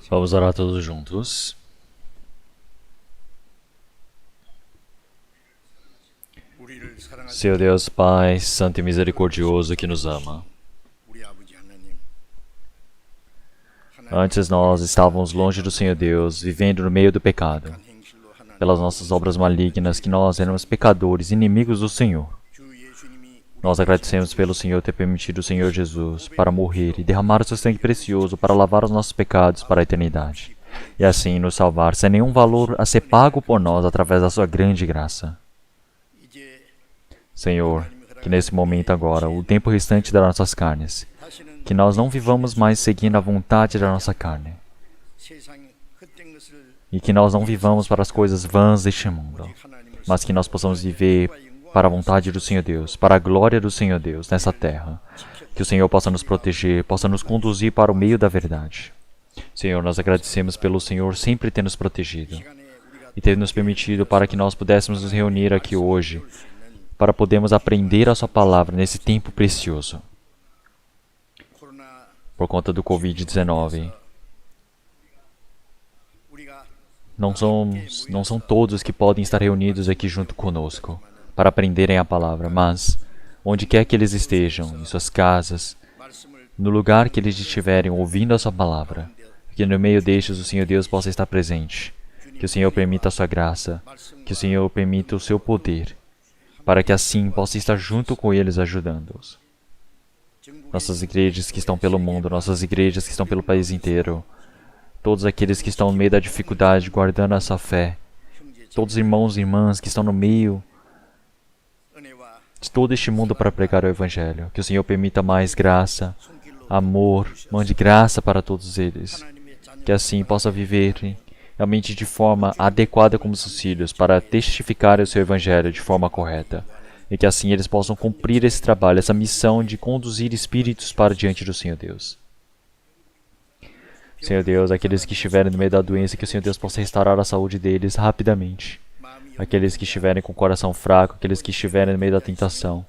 Vamos orar todos juntos. Senhor Deus, Pai, Santo e Misericordioso que nos ama. Antes nós estávamos longe do Senhor Deus, vivendo no meio do pecado. Pelas nossas obras malignas, que nós éramos pecadores, inimigos do Senhor. Nós agradecemos pelo Senhor ter permitido o Senhor Jesus para morrer e derramar o seu sangue precioso para lavar os nossos pecados para a eternidade. E assim nos salvar, sem nenhum valor a ser pago por nós através da sua grande graça. Senhor, que nesse momento agora, o tempo restante das nossas carnes, que nós não vivamos mais seguindo a vontade da nossa carne. E que nós não vivamos para as coisas vãs deste mundo, mas que nós possamos viver para a vontade do Senhor Deus, para a glória do Senhor Deus nessa terra. Que o Senhor possa nos proteger, possa nos conduzir para o meio da verdade. Senhor, nós agradecemos pelo Senhor sempre ter nos protegido e ter nos permitido para que nós pudéssemos nos reunir aqui hoje, para podermos aprender a sua palavra nesse tempo precioso. Por conta do Covid-19, não são todos que podem estar reunidos aqui junto conosco para aprenderem a palavra, mas onde quer que eles estejam, em suas casas, no lugar que eles estiverem ouvindo a sua palavra, que no meio destes o Senhor Deus possa estar presente, que o Senhor permita a sua graça, que o Senhor permita o seu poder, para que assim possa estar junto com eles ajudando-os. Nossas igrejas que estão pelo mundo, nossas igrejas que estão pelo país inteiro, todos aqueles que estão no meio da dificuldade, guardando essa fé, todos os irmãos e irmãs que estão no meio de todo este mundo para pregar o Evangelho, que o Senhor permita mais graça, amor, mande graça para todos eles, que assim possa viver realmente de forma adequada como seus filhos, para testificar o seu Evangelho de forma correta, e que assim eles possam cumprir esse trabalho, essa missão de conduzir espíritos para diante do Senhor Deus. Senhor Deus, aqueles que estiverem no meio da doença, que o Senhor Deus possa restaurar a saúde deles rapidamente. Aqueles que estiverem com o coração fraco, aqueles que estiverem no meio da tentação,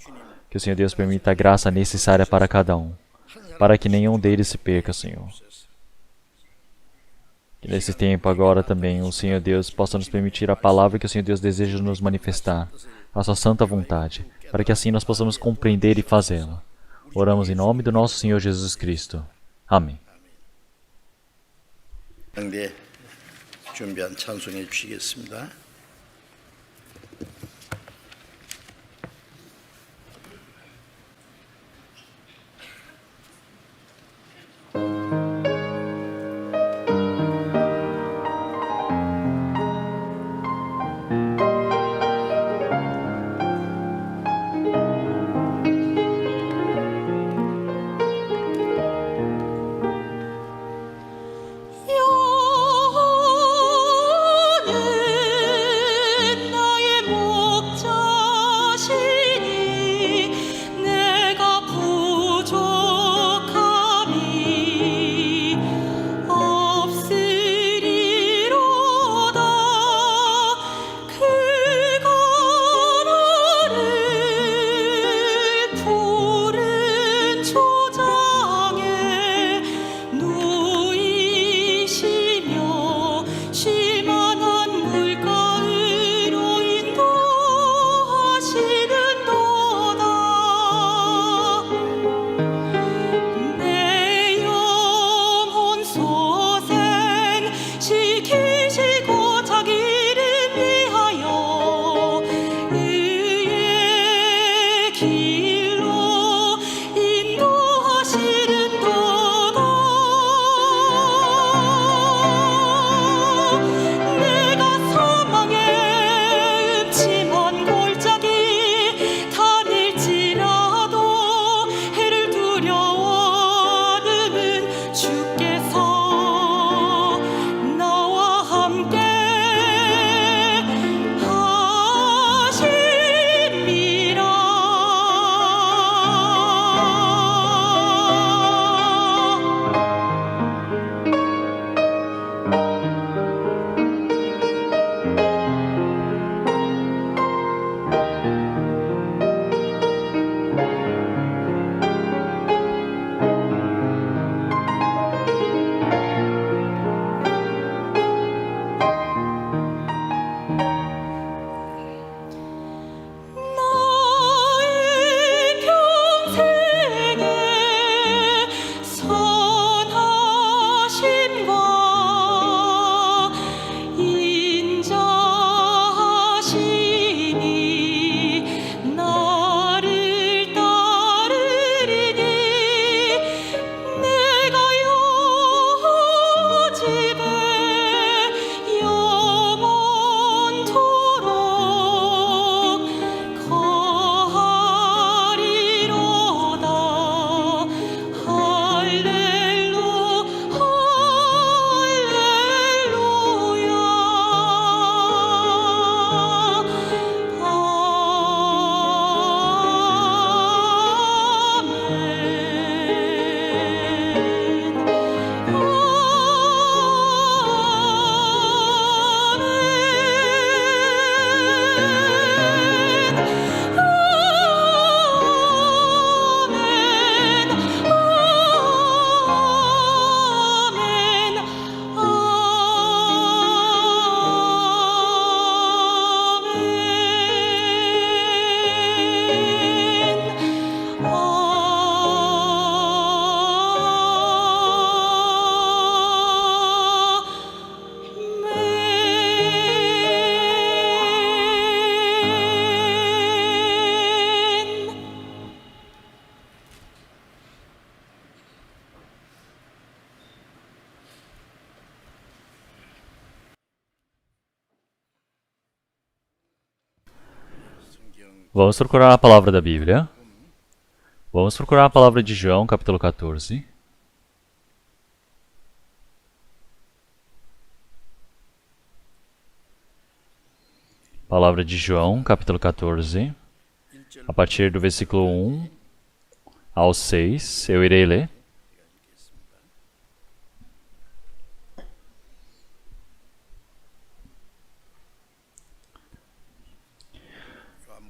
que o Senhor Deus permita a graça necessária para cada um, para que nenhum deles se perca, Senhor. Que nesse tempo agora também o Senhor Deus possa nos permitir a palavra que o Senhor Deus deseja nos manifestar, a sua santa vontade, para que assim nós possamos compreender e fazê-la. Oramos em nome do nosso Senhor Jesus Cristo. Amém. 준비한 찬송해 주시겠습니다. 영원히 Vamos procurar a palavra da Bíblia. Vamos procurar a palavra de João, capítulo 14. Palavra de João, capítulo 14. A partir do versículo 1 ao 6, eu irei ler.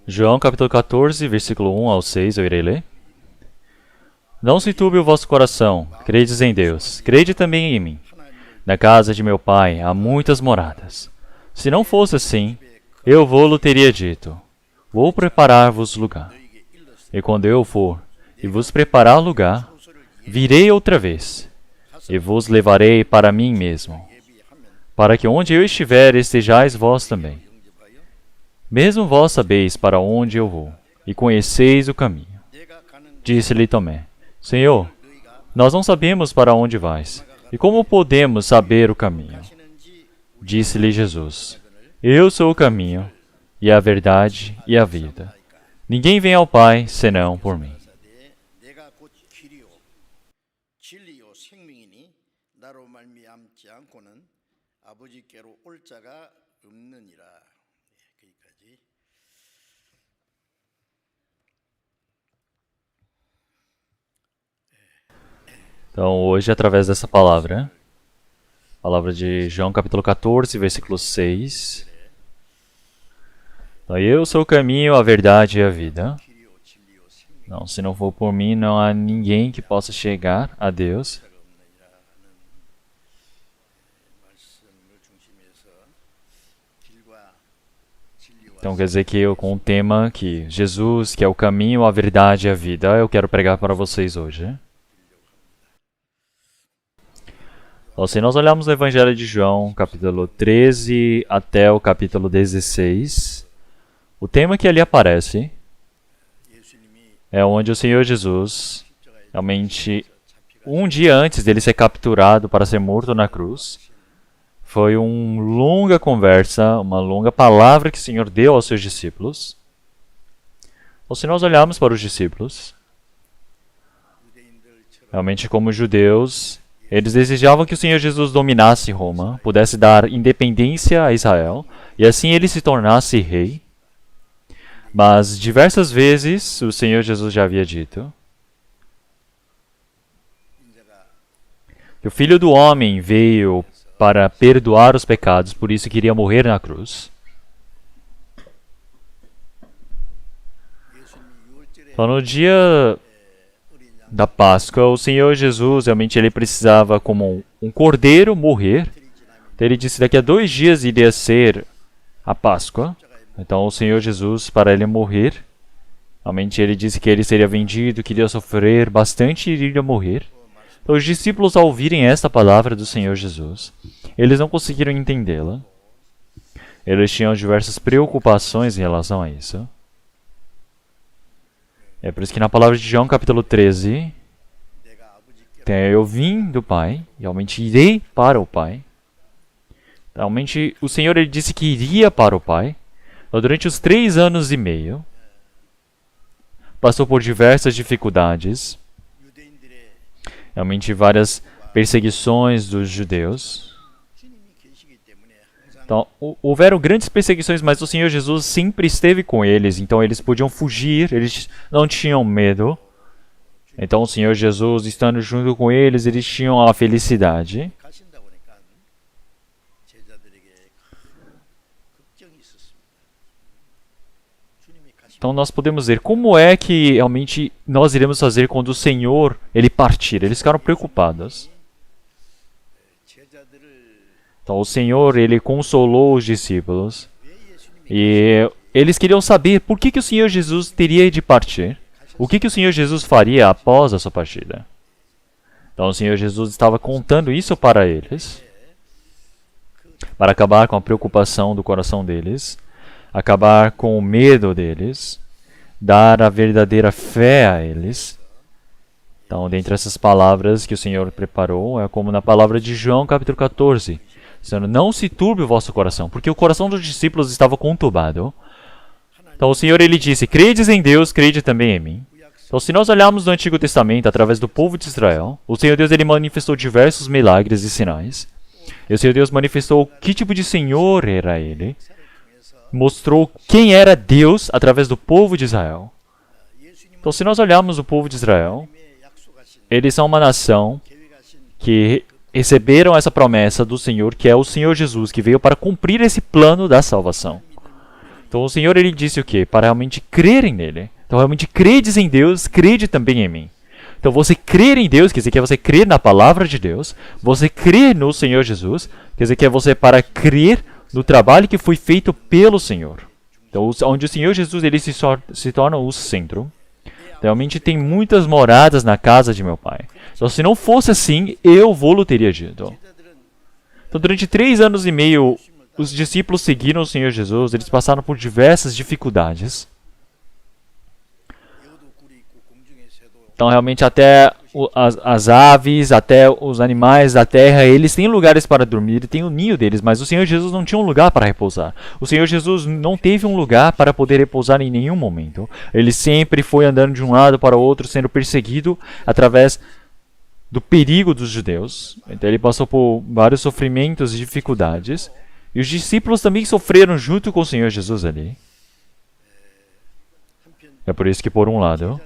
João capítulo 14, versículo 1 ao 6, eu irei ler. Não se turbe o vosso coração, credes em Deus, crede também em mim. Na casa de meu pai há muitas moradas. Se não fosse assim, eu vou-lo teria dito, vou preparar-vos lugar. E quando eu for e vos preparar lugar, virei outra vez, e vos levarei para mim mesmo, para que onde eu estiver estejais vós também. Mesmo vós sabeis para onde eu vou, e conheceis o caminho. Disse-lhe Tomé, Senhor, nós não sabemos para onde vais, e como podemos saber o caminho? Disse-lhe Jesus, eu sou o caminho, e a verdade e a vida. Ninguém vem ao Pai, senão por mim. Então, hoje, através dessa palavra, palavra de João capítulo 14, versículo 6. Então, eu sou o caminho, a verdade e a vida. Não, se não for por mim, não há ninguém que possa chegar a Deus. Então, quer dizer que eu, com o tema que Jesus, que é o caminho, a verdade e a vida, eu quero pregar para vocês hoje. Então, se nós olharmos o Evangelho de João, capítulo 13 até o capítulo 16, o tema que ali aparece é onde o Senhor Jesus, realmente, um dia antes dele ser capturado para ser morto na cruz, foi uma longa conversa, uma longa palavra que o Senhor deu aos seus discípulos. Ou se nós olharmos para os discípulos, realmente como judeus, eles desejavam que o Senhor Jesus dominasse Roma, pudesse dar independência a Israel, e assim ele se tornasse rei. Mas diversas vezes o Senhor Jesus já havia dito que o Filho do Homem veio para perdoar os pecados, por isso queria morrer na cruz. Então, no dia da Páscoa, o Senhor Jesus, realmente ele precisava, como um cordeiro, morrer. Então, ele disse que daqui a 2 dias iria ser a Páscoa. Então, o Senhor Jesus, para ele morrer, realmente ele disse que ele seria vendido, que iria sofrer bastante e iria morrer. Então, os discípulos, ao ouvirem esta palavra do Senhor Jesus, eles não conseguiram entendê-la. Eles tinham diversas preocupações em relação a isso. É por isso que na palavra de João, capítulo 13, eu vim do Pai, realmente irei para o Pai. Realmente, o Senhor ele disse que iria para o Pai. Então, durante os 3 anos e meio, passou por diversas dificuldades. Realmente, várias perseguições dos judeus. Então, houveram grandes perseguições, mas o Senhor Jesus sempre esteve com eles. Então, eles podiam fugir, eles não tinham medo. Então, o Senhor Jesus, estando junto com eles, eles tinham a felicidade. Então, nós podemos ver como é que realmente nós iremos fazer quando o Senhor ele partir. Eles ficaram preocupados. Então, o Senhor, ele consolou os discípulos. E eles queriam saber por que o Senhor Jesus teria de partir. O que o Senhor Jesus faria após a sua partida. Então, o Senhor Jesus estava contando isso para eles. Para acabar com a preocupação do coração deles. Acabar com o medo deles. Dar a verdadeira fé a eles. Então, dentre essas palavras que o Senhor preparou, é como na palavra de João, capítulo 14. Dizendo, não se turbe o vosso coração, porque o coração dos discípulos estava conturbado. Então o Senhor ele disse, credes em Deus, crede também em mim. Então se nós olharmos no Antigo Testamento, através do povo de Israel, o Senhor Deus ele manifestou diversos milagres e sinais. E o Senhor Deus manifestou que tipo de Senhor era ele. Mostrou quem era Deus através do povo de Israel. Então se nós olharmos o povo de Israel, eles são uma nação que receberam essa promessa do Senhor, que é o Senhor Jesus, que veio para cumprir esse plano da salvação. Então o Senhor ele disse o quê? Para realmente crerem nele. Então realmente credes em Deus, crede também em mim. Então você crer em Deus, quer dizer que é você crer na palavra de Deus. Você crer no Senhor Jesus, quer dizer que é você para crer no trabalho que foi feito pelo Senhor. Então onde o Senhor Jesus ele se torna o centro. Realmente tem muitas moradas na casa de meu pai. Então se não fosse assim, eu vou teria dito. Então durante 3 anos e meio, os discípulos seguiram o Senhor Jesus, eles passaram por diversas dificuldades. Então realmente até as aves, até os animais da terra, eles têm lugares para dormir, têm o ninho deles, mas o Senhor Jesus não tinha um lugar para repousar. O Senhor Jesus não teve um lugar para poder repousar em nenhum momento. Ele sempre foi andando de um lado para o outro, sendo perseguido através do perigo dos judeus. Então ele passou por vários sofrimentos e dificuldades. E os discípulos também sofreram junto com o Senhor Jesus ali. É por isso que, por um lado,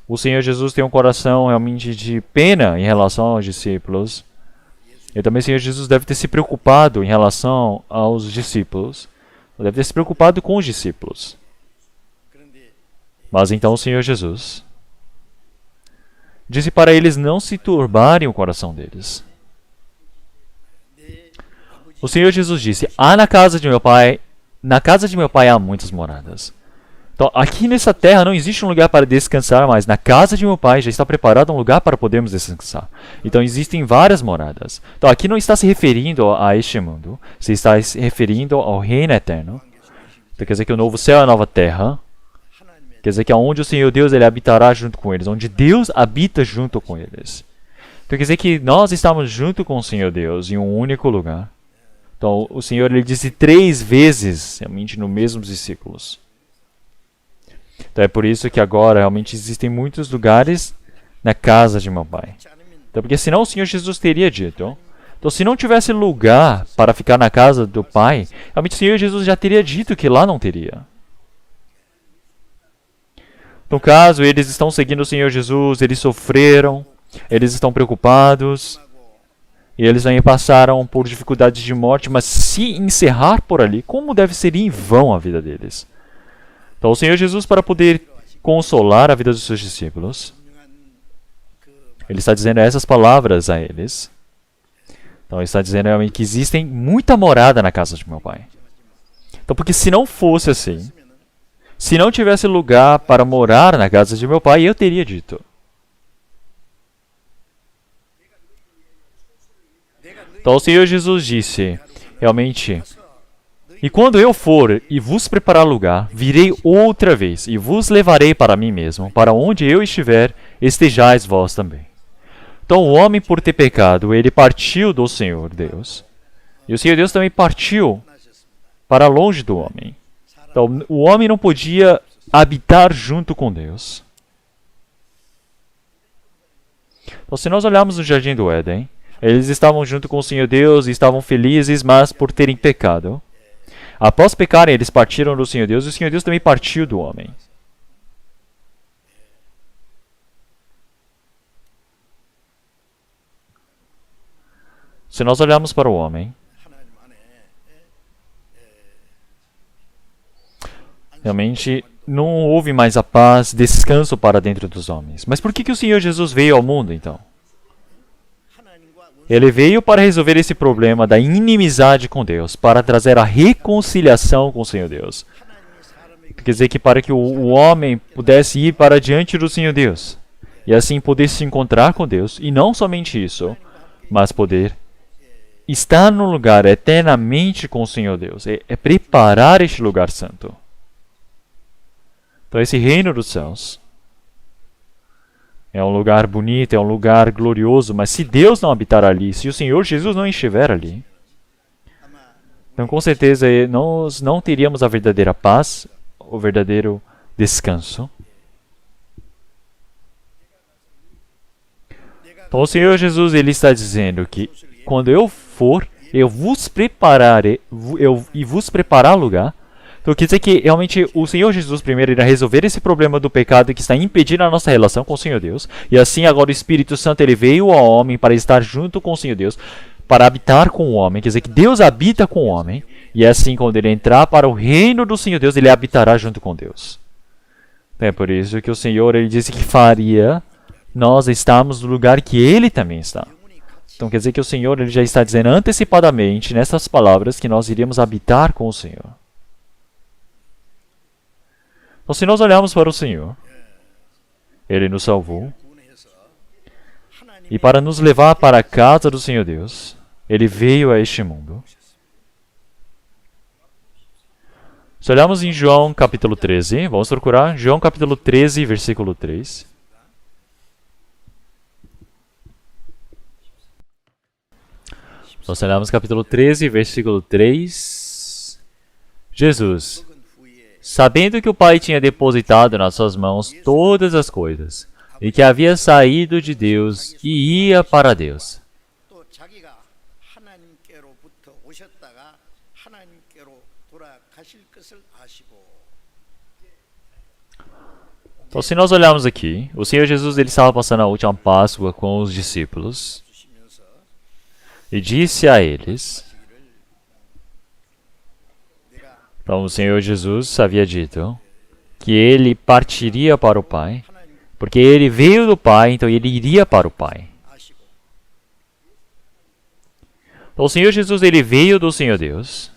o Senhor Jesus tem um coração realmente de pena em relação aos discípulos. E também o Senhor Jesus deve ter se preocupado em relação aos discípulos. Deve ter se preocupado com os discípulos. Mas então o Senhor Jesus disse para eles não se turbarem o coração deles. O Senhor Jesus disse, na casa de meu pai há muitas moradas. Então, aqui nessa terra não existe um lugar para descansar, mas na casa de meu pai já está preparado um lugar para podermos descansar. Então, existem várias moradas. Então, aqui não está se referindo a este mundo, se está se referindo ao reino eterno. Então, quer dizer que o novo céu é a nova terra. Quer dizer que é onde o Senhor Deus ele habitará junto com eles, onde Deus habita junto com eles. Então, quer dizer que nós estamos junto com o Senhor Deus em um único lugar. Então, o Senhor ele disse 3 vezes, realmente, nos mesmos versículos. Então é por isso que agora realmente existem muitos lugares na casa de meu pai. Então, porque senão o Senhor Jesus teria dito. Então se não tivesse lugar para ficar na casa do pai, realmente o Senhor Jesus já teria dito que lá não teria. No caso, eles estão seguindo o Senhor Jesus, eles sofreram, eles estão preocupados, e eles também passaram por dificuldades de morte, mas se encerrar por ali, como deve ser em vão a vida deles? Então o Senhor Jesus, para poder consolar a vida dos seus discípulos, ele está dizendo essas palavras a eles. Então ele está dizendo realmente que existem muita morada na casa de meu pai. Então porque se não fosse assim, se não tivesse lugar para morar na casa de meu pai, eu teria dito. Então o Senhor Jesus disse, realmente, e quando eu for e vos preparar lugar, virei outra vez e vos levarei para mim mesmo, para onde eu estiver, estejais vós também. Então o homem, por ter pecado, ele partiu do Senhor Deus. E o Senhor Deus também partiu para longe do homem. Então o homem não podia habitar junto com Deus. Então se nós olharmos no Jardim do Éden, eles estavam junto com o Senhor Deus e estavam felizes, mas por terem pecado, após pecarem, eles partiram do Senhor Deus, e o Senhor Deus também partiu do homem. Se nós olharmos para o homem, realmente não houve mais a paz, descanso para dentro dos homens. Mas por que o Senhor Jesus veio ao mundo, então? Ele veio para resolver esse problema da inimizade com Deus, para trazer a reconciliação com o Senhor Deus. Quer dizer que para que o homem pudesse ir para diante do Senhor Deus, e assim poder se encontrar com Deus, e não somente isso, mas poder estar no lugar eternamente com o Senhor Deus, é preparar este lugar santo. Então esse reino dos céus é um lugar bonito, é um lugar glorioso, mas se Deus não habitar ali, se o Senhor Jesus não estiver ali, Então, com certeza, nós não teríamos a verdadeira paz, o verdadeiro descanso. Então, o Senhor Jesus ele está dizendo que quando eu for, eu vos prepararei, e vos preparar lugar. Então, quer dizer que realmente o Senhor Jesus primeiro irá resolver esse problema do pecado que está impedindo a nossa relação com o Senhor Deus. E assim agora o Espírito Santo ele veio ao homem para estar junto com o Senhor Deus, para habitar com o homem. Quer dizer que Deus habita com o homem. E assim quando ele entrar para o reino do Senhor Deus, ele habitará junto com Deus. É por isso que o Senhor ele disse que faria nós estarmos no lugar que ele também está. Então quer dizer que o Senhor ele já está dizendo antecipadamente nessas palavras que nós iríamos habitar com o Senhor. Então, se nós olharmos para o Senhor, Ele nos salvou, e para nos levar para a casa do Senhor Deus, Ele veio a este mundo. Se olharmos em João capítulo 13, vamos procurar João capítulo 13, versículo 3. Então, se olharmos capítulo 13, versículo 3, Jesus, sabendo que o Pai tinha depositado nas suas mãos todas as coisas, e que havia saído de Deus e ia para Deus. Então, se nós olharmos aqui, o Senhor Jesus ele estava passando a última Páscoa com os discípulos e disse a eles... Então, o Senhor Jesus havia dito que ele partiria para o Pai, porque ele veio do Pai, então ele iria para o Pai. Então, o Senhor Jesus ele veio do Senhor Deus.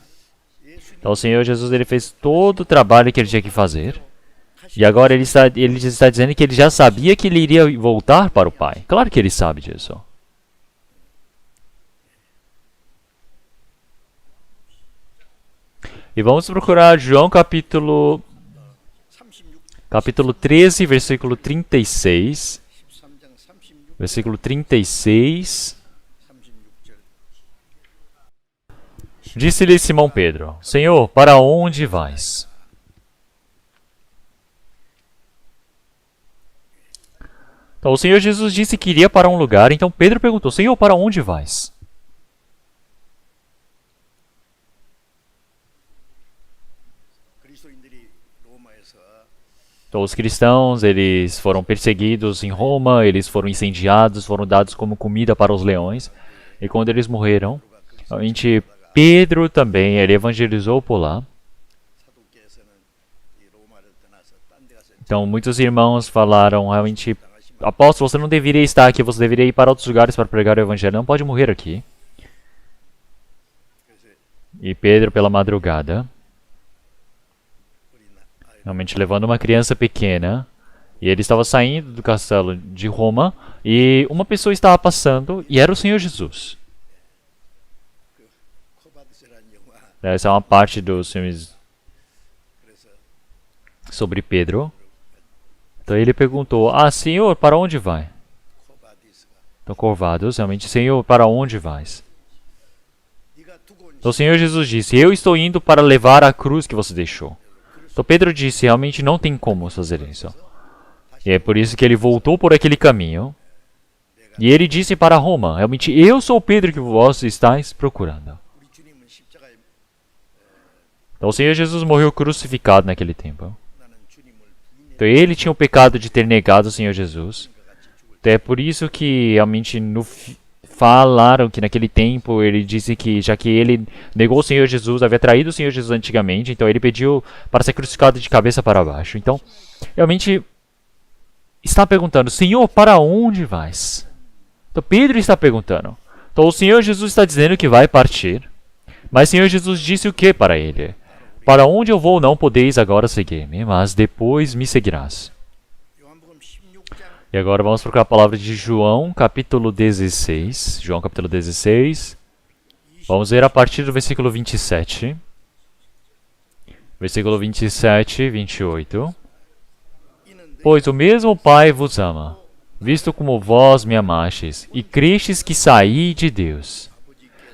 Então, o Senhor Jesus ele fez todo o trabalho que ele tinha que fazer. E agora ele está dizendo que ele já sabia que ele iria voltar para o Pai. Claro que ele sabe disso. E vamos procurar João capítulo 13, versículo 36. Versículo 36. Disse-lhe Simão Pedro: Senhor, para onde vais? Então, o Senhor Jesus disse que iria para um lugar, então Pedro perguntou: Senhor, para onde vais? Então, os cristãos, eles foram perseguidos em Roma, eles foram incendiados, foram dados como comida para os leões. E quando eles morreram, realmente Pedro também, ele evangelizou por lá. Então, muitos irmãos falaram, realmente, apóstolo, você não deveria estar aqui, você deveria ir para outros lugares para pregar o evangelho, não pode morrer aqui. E Pedro, pela madrugada, realmente levando uma criança pequena, e ele estava saindo do castelo de Roma, e uma pessoa estava passando, e era o Senhor Jesus. Essa é uma parte dos filmes sobre Pedro. Então ele perguntou: Senhor, para onde vai? Então, curvados, realmente, Senhor, para onde vais? Então o Senhor Jesus disse: eu estou indo para levar a cruz que você deixou. Então Pedro disse: realmente não tem como fazer isso. E é por isso que ele voltou por aquele caminho. E ele disse para Roma: realmente eu sou Pedro que vós estáis procurando. Então o Senhor Jesus morreu crucificado naquele tempo. Então ele tinha o pecado de ter negado o Senhor Jesus. Então é por isso que realmente falaram que naquele tempo ele disse que, já que ele negou o Senhor Jesus, havia traído o Senhor Jesus antigamente, então ele pediu para ser crucificado de cabeça para baixo. Então, realmente, está perguntando: Senhor, para onde vais? Então Pedro está perguntando. Então o Senhor Jesus está dizendo que vai partir, mas o Senhor Jesus disse o que para ele? Para onde eu vou não podeis agora seguir-me, mas depois me seguirás. E agora vamos procurar a palavra de João, capítulo 16. João, capítulo 16. Vamos ver a partir do versículo 27. Versículo 27, 28. Pois o mesmo Pai vos ama, visto como vós me amastes, e crestes que saí de Deus.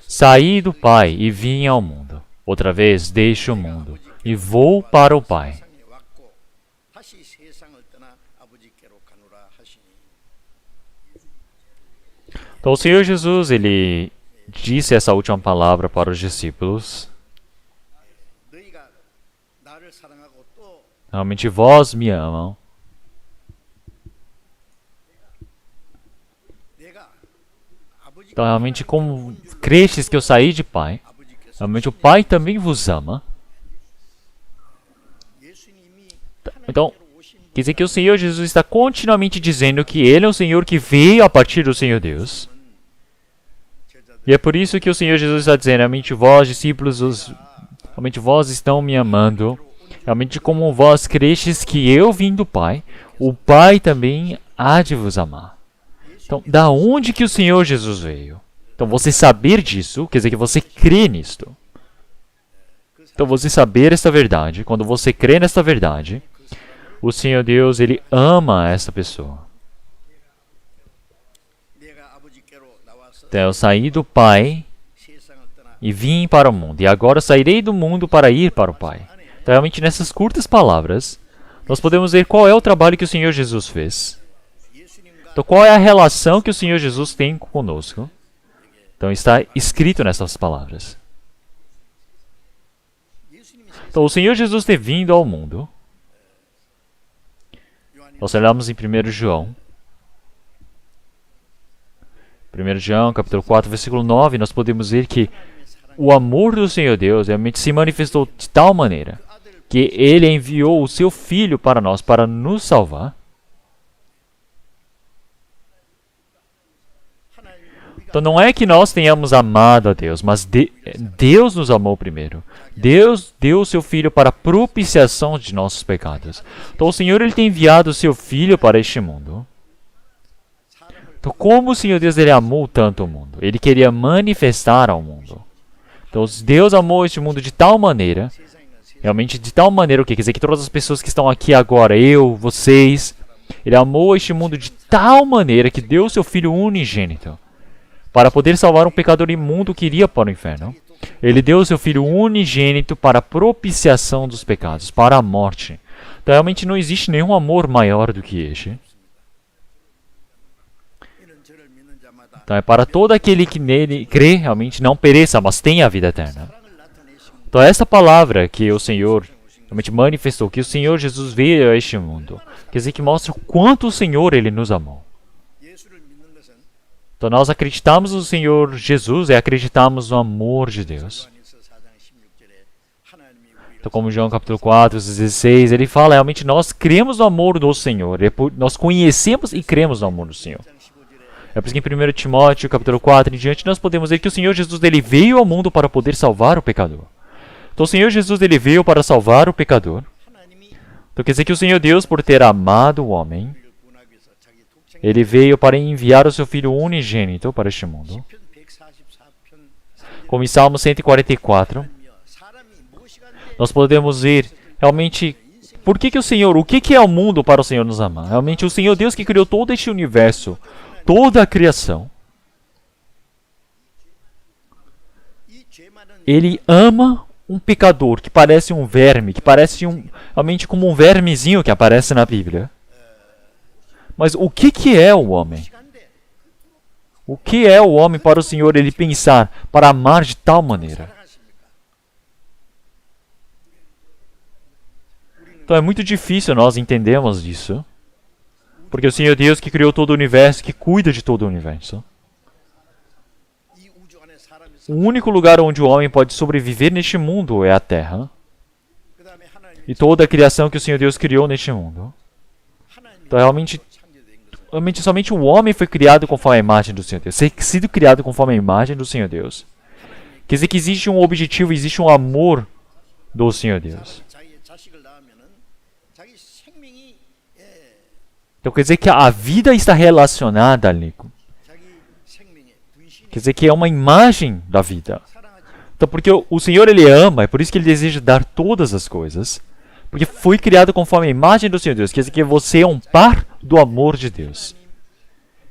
Saí do Pai e vim ao mundo. Outra vez deixo o mundo e vou para o Pai. 세상에 왔고 다시 세상을 떠나 아버지께로 가노라 하시니. Então o Senhor Jesus, ele disse essa última palavra para os discípulos. 너희가 나를 사랑하고 또 Realmente vós me amam. 내가 아버지 Então realmente como crestes que eu saí de Pai, 아버지께서 realmente o Pai também vos ama. 예수님이 Então, quer dizer que o Senhor Jesus está continuamente dizendo que Ele é o Senhor que veio a partir do Senhor Deus. E é por isso que o Senhor Jesus está dizendo, realmente vós, discípulos, realmente vós estão me amando. Realmente como vós crestes que eu vim do Pai, o Pai também há de vos amar. Então, da onde que o Senhor Jesus veio? Então, você saber disso, quer dizer que você crê nisto. Então, você saber esta verdade, quando você crê nesta verdade, o Senhor Deus, Ele ama essa pessoa. 내가 아버지께로 나와서 Então, eu saí do Pai 세상을 떠나 e vim para o mundo, e agora sairei do mundo para ir para o Pai. Então, realmente, nessas curtas palavras, nós podemos ver qual é o trabalho que o Senhor Jesus fez. 예수님과 Então, qual é a relação que o Senhor Jesus tem conosco? Então, está escrito nessas palavras. 예수님이 Então, o Senhor Jesus ter vindo ao mundo, nós olhamos em 1 João. 1 João, capítulo 4, versículo 9, nós podemos ver que o amor do Senhor Deus realmente se manifestou de tal maneira que Ele enviou o Seu Filho para nós, para nos salvar. Então não é que nós tenhamos amado a Deus, mas Deus nos amou primeiro. Deus deu o Seu Filho para a propiciação de nossos pecados. Então o Senhor Ele tem enviado o Seu Filho para este mundo. Então como o Senhor Deus Ele amou tanto o mundo? Ele queria manifestar ao mundo. Então Deus amou este mundo de tal maneira, realmente de tal maneira, o que quer dizer que todas as pessoas que estão aqui agora, eu, vocês, Ele amou este mundo de tal maneira que deu o Seu Filho unigênito para poder salvar um pecador imundo que iria para o inferno. Ele deu o Seu Filho unigênito para a propiciação dos pecados, para a morte. Então realmente não existe nenhum amor maior do que este. 이는 저를 믿는 자마다 Então é para todo aquele que nele crê, realmente não pereça, mas tenha a vida eterna. 사랑을 나타내신 Então essa palavra que o Senhor realmente manifestou, que o Senhor Jesus veio a este mundo, quer dizer que mostra o quanto o Senhor Ele nos amou. 예수를 믿는 것은 Então nós acreditamos no Senhor Jesus e acreditamos no amor de Deus. 요한일서 4장 16절에 하나님이 우리를 Então como João capítulo 4, 16, ele fala realmente nós cremos no amor do Senhor, nós conhecemos e cremos no amor do Senhor. 15절에 É por isso que em 1 Timóteo capítulo 4 em diante nós podemos ver que o Senhor Jesus ele veio ao mundo para poder salvar o pecador. Então o Senhor Jesus ele veio para salvar o pecador. 하나님이 Então quer dizer que o Senhor Deus, por ter amado o homem, 우리를 구원하기 위해서 자기 독생 ele veio para enviar o seu Filho unigênito para este mundo. 편 144편 Como em Salmo 144, 사람이 무엇이가 안 돼? nós podemos ver realmente por que o Senhor, o que é o mundo para o Senhor nos amar? Realmente o Senhor Deus que criou todo este universo, toda a criação, 이 죄 많은 Ele ama um pecador que parece um verme, que parece realmente como um vermezinho que aparece na Bíblia. Mas o que é o homem? 무엇이가 안 돼? O que é o homem para o Senhor ele pensar, para amar de tal maneira? 사랑하십니까? Então é muito difícil nós entendermos isso. Porque o Senhor Deus que criou todo o universo, que cuida de todo o universo. 이 우주 안에 사람이 O único lugar onde o homem pode sobreviver neste mundo é a Terra. 그다음에 하나님 E toda a criação que o Senhor Deus criou neste mundo. 하나님이 Então realmente, 창조된 것은 realmente somente o homem foi criado conforme a imagem do Senhor Deus. Ser sido criado conforme a imagem do Senhor Deus. Quer dizer que existe um objetivo, existe um amor do Senhor Deus. 자기의 자식을 낳으면은 자기 생명이 Então quer dizer que a vida está relacionada ali. 자기 생명의 분신이 Quer dizer que é uma imagem da vida. 사랑하지 Então porque o Senhor ele ama, é por isso que ele deseja dar todas as coisas. Porque foi criado conforme a imagem do Senhor Deus. Quer dizer que você é um par do amor de Deus.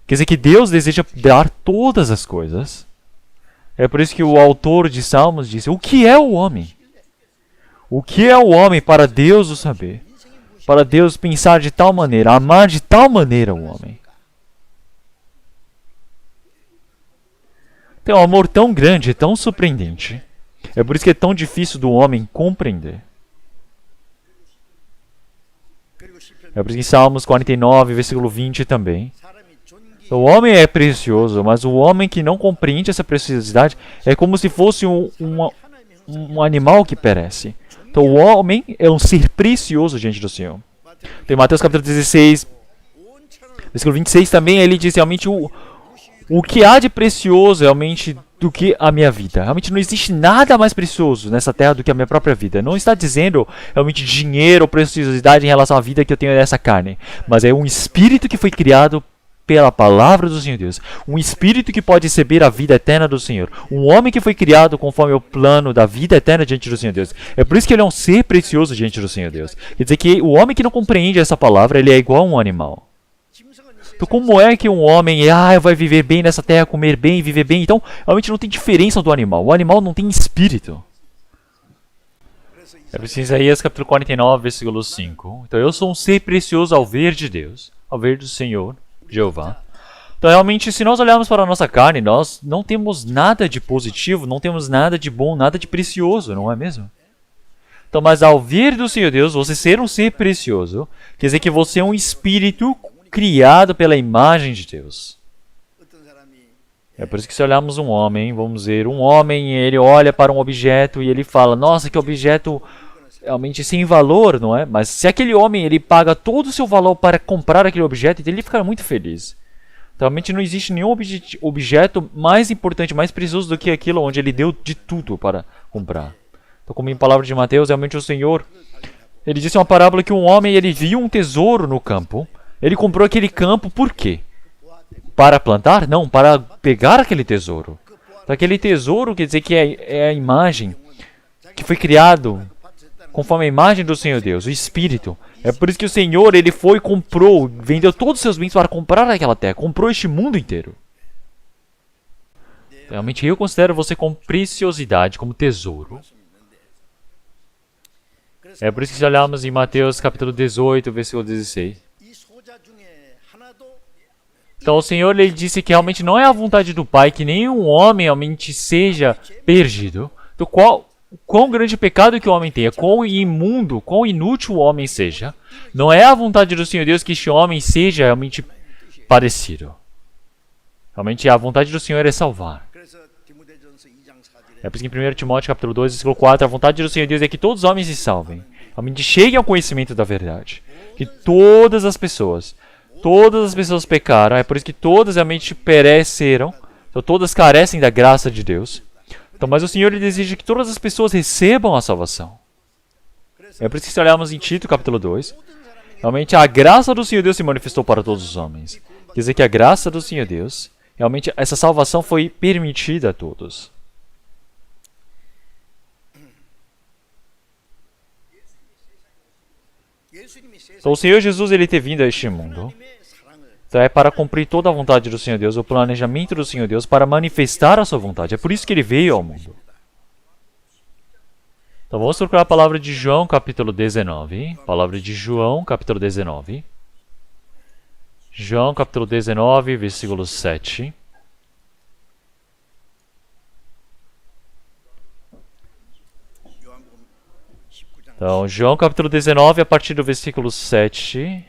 Quer dizer que Deus deseja dar todas as coisas. É por isso que o autor de Salmos disse: o que é o homem? O que é o homem para Deus o saber? Para Deus pensar de tal maneira, amar de tal maneira o homem. Tem um amor tão grande, tão surpreendente. É por isso que é tão difícil do homem compreender. É por isso que em Salmos 49, versículo 20 também. O homem é precioso, mas o homem que não compreende essa preciosidade é como se fosse um animal que perece. Então o homem é um ser precioso diante do Senhor. Tem Mateus capítulo 16, versículo 26 também, ele diz realmente o que há de precioso realmente do que a minha vida. Realmente não existe nada mais precioso nessa terra do que a minha própria vida. Não está dizendo realmente dinheiro ou preciosidade em relação à vida que eu tenho nessa carne, mas é um espírito que foi criado pela palavra do Senhor Deus. Um espírito que pode receber a vida eterna do Senhor. Um homem que foi criado conforme o plano da vida eterna diante do Senhor Deus. É por isso que ele é um ser precioso diante do Senhor Deus. Quer dizer que o homem que não compreende essa palavra, ele é igual a um animal. Então como é que um homem vai viver bem nessa terra, comer bem, viver bem? Então, realmente não tem diferença do animal. O animal não tem espírito. É preciso Isaías capítulo 49, versículo 5. Então eu sou um ser precioso ao ver de Deus, ao ver do Senhor Jeová. Então realmente, se nós olharmos para a nossa carne, nós não temos nada de positivo, não temos nada de bom, nada de precioso, não é mesmo? Então, mas ao ver do Senhor Deus, você ser um ser precioso, quer dizer que você é um espírito criado pela imagem de Deus. É por isso que se olharmos um homem, vamos ver, um homem, ele olha para um objeto e ele fala, nossa, que objeto realmente sem valor, não é? Mas se aquele homem ele paga todo o seu valor para comprar aquele objeto, ele fica muito feliz. Então, realmente não existe nenhum objeto mais importante, mais precioso do que aquilo onde ele deu de tudo para comprar. Então, como em palavra de Mateus, realmente o Senhor, ele disse uma parábola que um homem ele viu um tesouro no campo. Ele comprou aquele campo por quê? Para plantar? Não, para pegar aquele tesouro. Então, aquele tesouro quer dizer que é a imagem que foi criado conforme a imagem do Senhor Deus, o Espírito. É por isso que o Senhor, ele foi, comprou, vendeu todos os seus bens para comprar aquela terra, comprou este mundo inteiro. Realmente eu considero você como preciosidade, como tesouro. É por isso que se olharmos em Mateus capítulo 18, versículo 16. Então o Senhor ele disse que realmente não é a vontade do Pai que nenhum homem realmente seja perdido. Então quão grande pecado que o homem tenha, quão imundo, quão inútil o homem seja, não é a vontade do Senhor Deus que este homem seja realmente parecido. Realmente a vontade do Senhor é salvar. É por isso que em 1 Timóteo capítulo 2, versículo 4, a vontade do Senhor Deus é que todos os homens se salvem. Realmente cheguem ao conhecimento da verdade. Que todas as pessoas pecaram, é por isso que todas realmente pereceram, então todas carecem da graça de Deus. Então, mas o Senhor ele deseja que todas as pessoas recebam a salvação. É por isso que se olharmos em Tito capítulo 2, realmente a graça do Senhor Deus se manifestou para todos os homens. Quer dizer que a graça do Senhor Deus, realmente essa salvação foi permitida a todos. Então o Senhor Jesus ele ter vindo a este mundo, então é para cumprir toda a vontade do Senhor Deus, o planejamento do Senhor Deus para manifestar a sua vontade. É por isso que ele veio ao mundo. Então vamos procurar a palavra de João capítulo 19. Palavra de João capítulo 19. João capítulo 19, versículo 7. Então, João capítulo 19, a partir do versículo 7,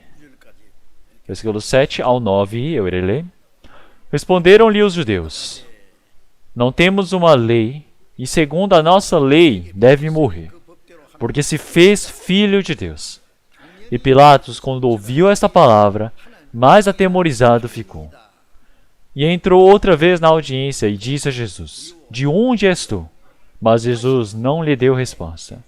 versículo 7 ao 9, eu irei ler. Responderam-lhe os judeus: não temos uma lei, e segundo a nossa lei deve morrer, porque se fez filho de Deus. E Pilatos, quando ouviu esta palavra, mais atemorizado ficou. E entrou outra vez na audiência e disse a Jesus: de onde és tu? Mas Jesus não lhe deu resposta.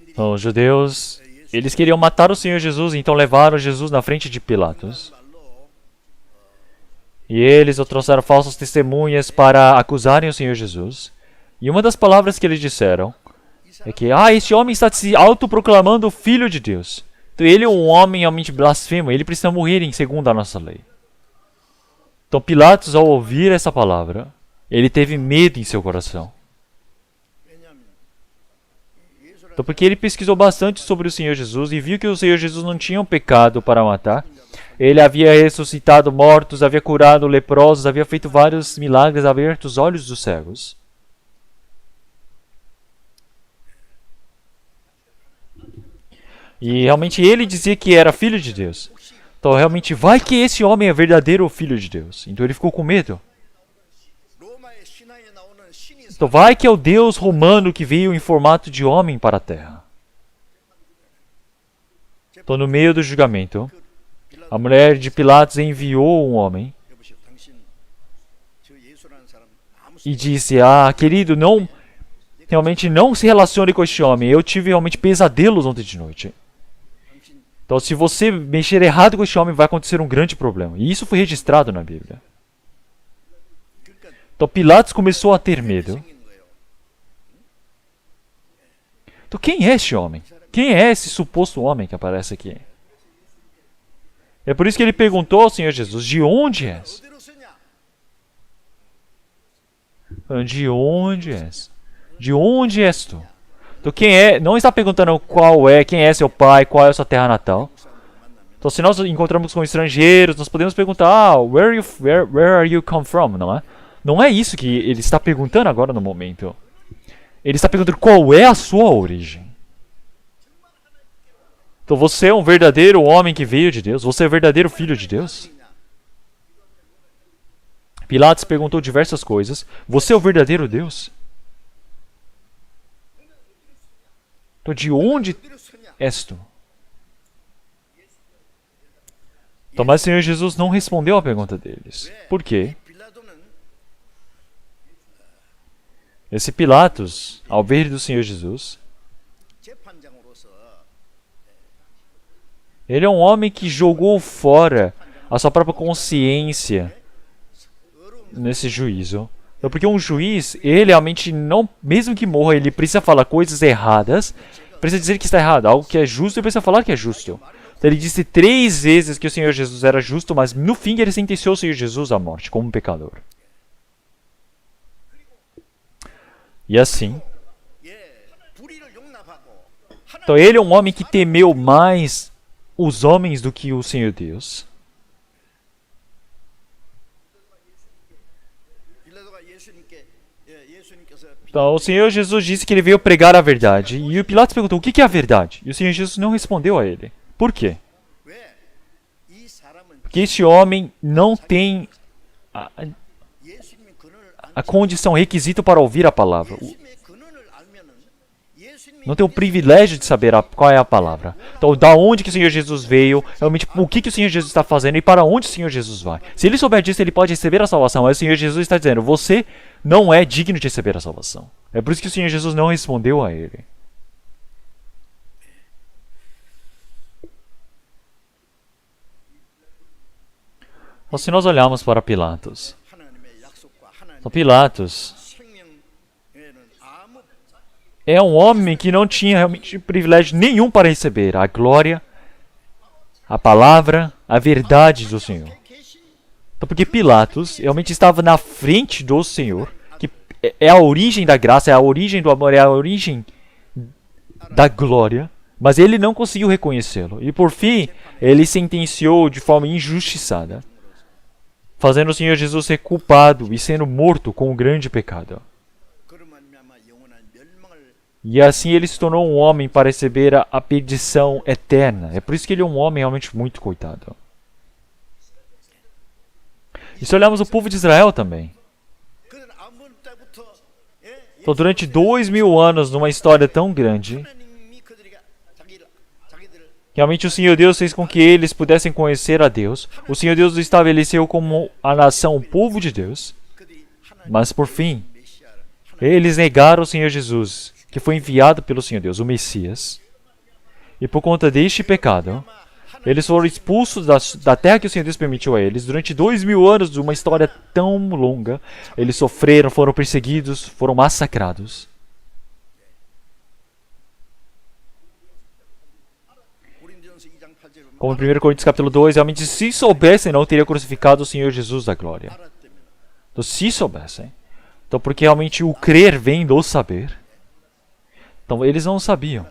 Então, os judeus, eles queriam matar o Senhor Jesus, então levaram Jesus na frente de Pilatos. E eles o trouxeram falsas testemunhas para acusarem o Senhor Jesus. E uma das palavras que eles disseram é que, este homem está se autoproclamando filho de Deus. Então ele é um homem realmente blasfemo, ele precisa morrer segundo a nossa lei. Então Pilatos, ao ouvir essa palavra, ele teve medo em seu coração. Então porque ele pesquisou bastante sobre o Senhor Jesus e viu que o Senhor Jesus não tinha um pecado para matar. Ele havia ressuscitado mortos, havia curado leprosos, havia feito vários milagres, aberto os olhos dos cegos. E realmente ele dizia que era filho de Deus. Então realmente vai que esse homem é verdadeiro filho de Deus. Então ele ficou com medo. Então vai que é o Deus romano que veio em formato de homem para a terra. Então no meio do julgamento, a mulher de Pilatos enviou um homem e disse, querido, realmente não se relacione com este homem. Eu tive realmente pesadelos ontem de noite. Então se você mexer errado com este homem, vai acontecer um grande problema. E isso foi registrado na Bíblia. Então Pilatos começou a ter medo. Então quem é este homem? Quem é esse suposto homem que aparece aqui? É por isso que ele perguntou ao Senhor Jesus, de onde és? De onde és? De onde és tu? Então quem é, não está perguntando quem é seu pai, qual é a sua terra natal. Então se nós encontramos com estrangeiros, nós podemos perguntar, where are you come from, não é? Não é isso que ele está perguntando agora no momento. Ele está perguntando qual é a sua origem. Então você é um verdadeiro homem que veio de Deus? Você é o verdadeiro filho de Deus? Pilatos perguntou diversas coisas. Você é o verdadeiro Deus? Então de onde és tu? Então, mas o Senhor Jesus não respondeu à pergunta deles. Por quê? Esse Pilatos, ao ver do Senhor Jesus, ele é um homem que jogou fora a sua própria consciência nesse juízo. Então, porque um juiz, ele realmente não, mesmo que morra, ele precisa falar coisas erradas, precisa dizer que está errado, algo que é justo, ele precisa falar que é justo. Então, ele disse 3 vezes que o Senhor Jesus era justo, mas no fim ele sentenciou o Senhor Jesus à morte, como um pecador. E assim, então ele é um homem que temeu mais os homens do que o Senhor Deus. Então o Senhor Jesus disse que ele veio pregar a verdade. E o Pilatos perguntou, o que é a verdade? E o Senhor Jesus não respondeu a ele. Por quê? Porque esse homem não tem a condição, requisito para ouvir a palavra. Não tem o privilégio de saber qual é a palavra. Então, da onde que o Senhor Jesus veio, realmente o que o Senhor Jesus está fazendo e para onde o Senhor Jesus vai. Se ele souber disso, ele pode receber a salvação. Mas o Senhor Jesus está dizendo, você não é digno de receber a salvação. É por isso que o Senhor Jesus não respondeu a ele. Então, se nós olharmos para Pilatos, então, Pilatos é um homem que não tinha realmente privilégio nenhum para receber a glória, a palavra, a verdade do Senhor. Então, porque Pilatos realmente estava na frente do Senhor, que é a origem da graça, é a origem do amor, é a origem da glória, mas ele não conseguiu reconhecê-lo. E por fim, ele sentenciou de forma injustiçada, fazendo o Senhor Jesus ser culpado e sendo morto com um grande pecado. E assim ele se tornou um homem para receber a perdição eterna. É por isso que ele é um homem realmente muito coitado. E se olharmos o povo de Israel também. Então, durante 2000 anos, numa história tão grande, realmente o Senhor Deus fez com que eles pudessem conhecer a Deus. O Senhor Deus os estabeleceu como a nação, o povo de Deus. Mas por fim, eles negaram o Senhor Jesus, que foi enviado pelo Senhor Deus, o Messias. E por conta deste pecado, Eles foram expulsos da terra que o Senhor Deus permitiu a eles. Durante 2000 anos, de uma história tão longa, eles sofreram, foram perseguidos, foram massacrados. Como em 1 Coríntios capítulo 2, realmente se soubessem, não teriam crucificado o Senhor Jesus da glória. Então, se soubessem. Então, porque realmente o crer vem do saber. Então, eles não sabiam.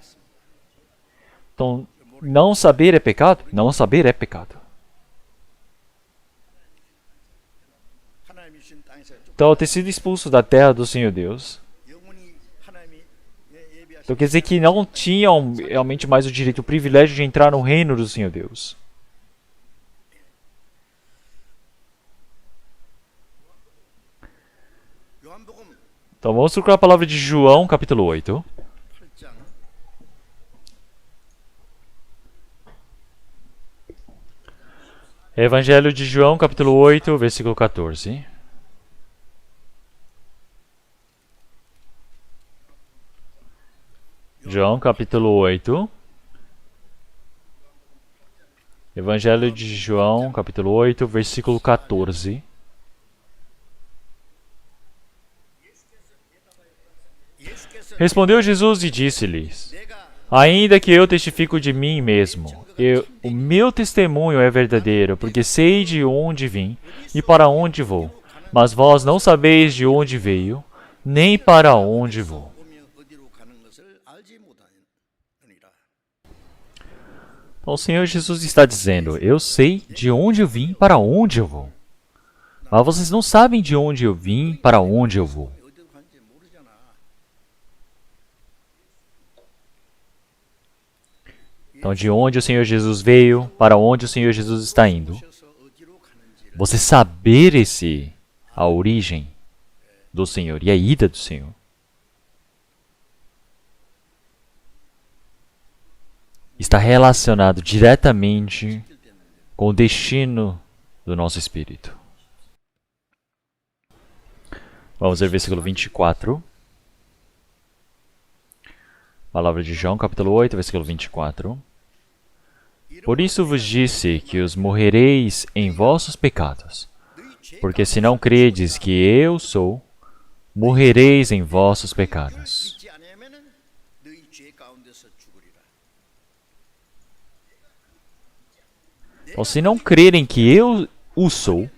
Então, não saber é pecado? Não saber é pecado. Então, ter sido expulso da terra do Senhor Deus, então quer dizer que não tinham realmente mais o direito, o privilégio de entrar no reino do Senhor Deus. Então vamos procurar a palavra de João, capítulo 8. Evangelho de João, capítulo 8, versículo 14. João, capítulo 8. Evangelho de João, capítulo 8, versículo 14. Respondeu Jesus e disse-lhes: ainda que eu testifico de mim mesmo, o meu testemunho é verdadeiro, porque sei de onde vim e para onde vou. Mas vós não sabeis de onde veio, nem para onde vou. Então, o Senhor Jesus está dizendo: eu sei de onde eu vim, para onde eu vou. Mas vocês não sabem de onde eu vim, para onde eu vou. Então, de onde o Senhor Jesus veio, para onde o Senhor Jesus está indo. Você saber a origem do Senhor e a ida do Senhor. Está relacionado diretamente com o destino do nosso espírito. Vamos ver o versículo 24. Palavra de João, capítulo 8, versículo 24. Por isso vos disse que os morrereis em vossos pecados, porque se não credes que eu sou, morrereis em vossos pecados. Então, se não crerem que eu o sou,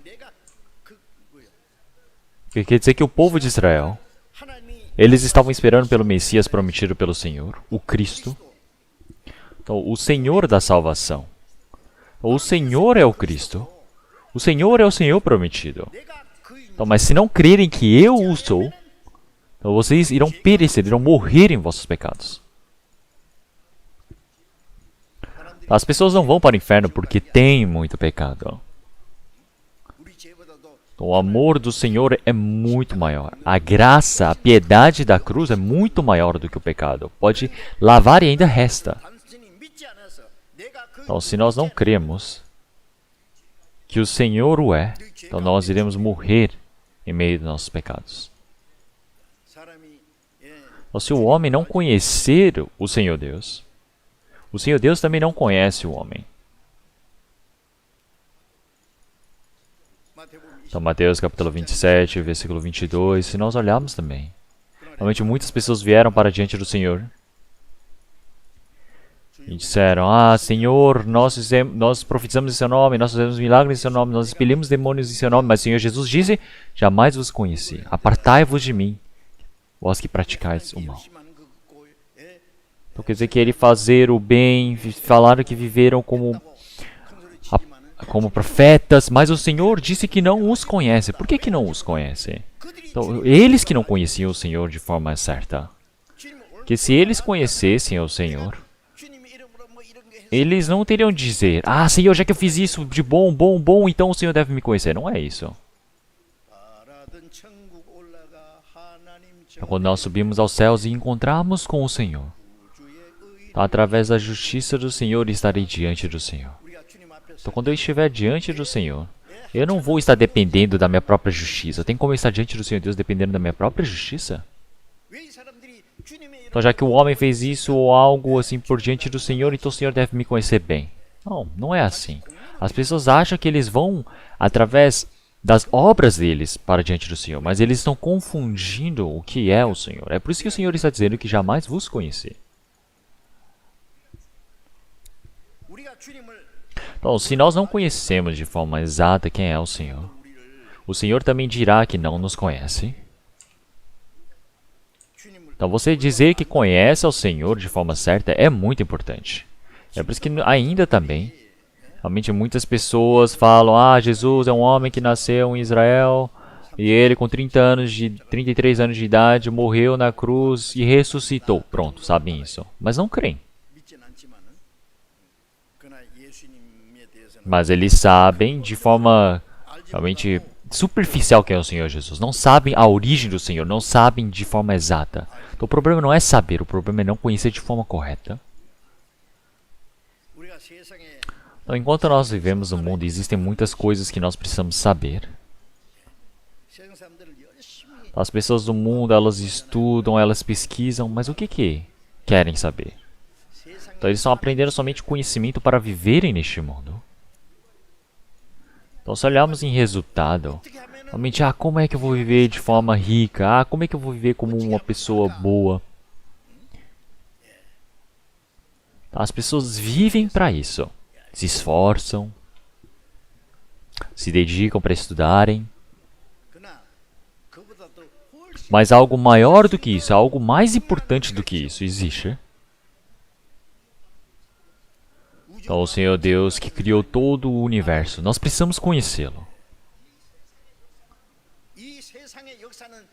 que quer dizer que o povo de Israel, eles estavam esperando pelo Messias prometido pelo Senhor, o Cristo. Então, o Senhor da salvação. O Senhor é o Cristo. O Senhor é o Senhor prometido. Então, mas se não crerem que eu o sou, então vocês irão perecer, irão morrer em vossos pecados. As pessoas não vão para o inferno porque têm muito pecado. O amor do Senhor é muito maior. A graça, a piedade da cruz é muito maior do que o pecado. Pode lavar e ainda resta. Então, se nós não cremos que o Senhor o é, então nós iremos morrer em meio dos nossos pecados. Então, se o homem não conhecer o Senhor Deus, o Senhor Deus também não conhece o homem. Então, Mateus capítulo 27, versículo 22, se nós olharmos também, realmente muitas pessoas vieram para diante do Senhor e disseram: Senhor, nós profetizamos em seu nome, nós fizemos milagres em seu nome, nós expelimos demônios em seu nome, mas o Senhor Jesus disse: jamais vos conheci, apartai-vos de mim, vós que praticais o mal. Então quer dizer que ele fazer o bem, falaram que viveram como profetas, mas o Senhor disse que não os conhece. Por que não os conhece? Então, eles que não conheciam o Senhor de forma certa. Que se eles conhecessem o Senhor, eles não teriam de dizer: Senhor, já que eu fiz isso de bom, então o Senhor deve me conhecer. Não é isso. É quando nós subimos aos céus e encontrarmos com o Senhor, então, através da justiça do Senhor, estarei diante do Senhor. Então, quando eu estiver diante do Senhor, eu não vou estar dependendo da minha própria justiça. Tem como estar diante do Senhor Deus dependendo da minha própria justiça? Então, já que o homem fez isso ou algo assim por diante do Senhor, então o Senhor deve me conhecer bem. Não, não é assim. As pessoas acham que eles vão através das obras deles para diante do Senhor, mas eles estão confundindo o que é o Senhor. É por isso que o Senhor está dizendo que jamais vos conheci. 우리가 주님을 Então, se nós não conhecemos de forma exata quem é o Senhor também dirá que não nos conhece. 주님을 Então, você dizer que conhece ao Senhor de forma certa é muito importante. É por isso que ainda também, realmente muitas pessoas falam: ah, Jesus é um homem que nasceu em Israel e ele com 33 anos de idade morreu na cruz e ressuscitou. Pronto, sabem isso. Mas não creem. 믿진 않지만은 그러나 예수님에 대해서는 Mas eles sabem de forma realmente superficial quem é o Senhor Jesus. Não sabem a origem do Senhor, não sabem de forma exata. Então o problema não é saber, o problema é não conhecer de forma correta. 우리가 세상에 Então, enquanto nós vivemos no mundo, existem muitas coisas que nós precisamos saber. 세상 사람들을 열심히 As pessoas do mundo, elas estudam, elas pesquisam, mas o que querem saber? 세상에 Então, eles estão aprendendo somente conhecimento para viverem neste mundo. Então, se olharmos em resultado, 어떻게 하면은 realmente, como é que eu vou viver de forma rica? Como é que eu vou viver como uma pessoa boa? As pessoas vivem para isso. Se esforçam, se dedicam para estudarem. 그러나 그보다도 훨씬 Mas algo maior do que isso, algo mais importante do que isso existe. Então, o Senhor Deus que criou todo o universo, nós precisamos conhecê-lo. 이 세상의 역사는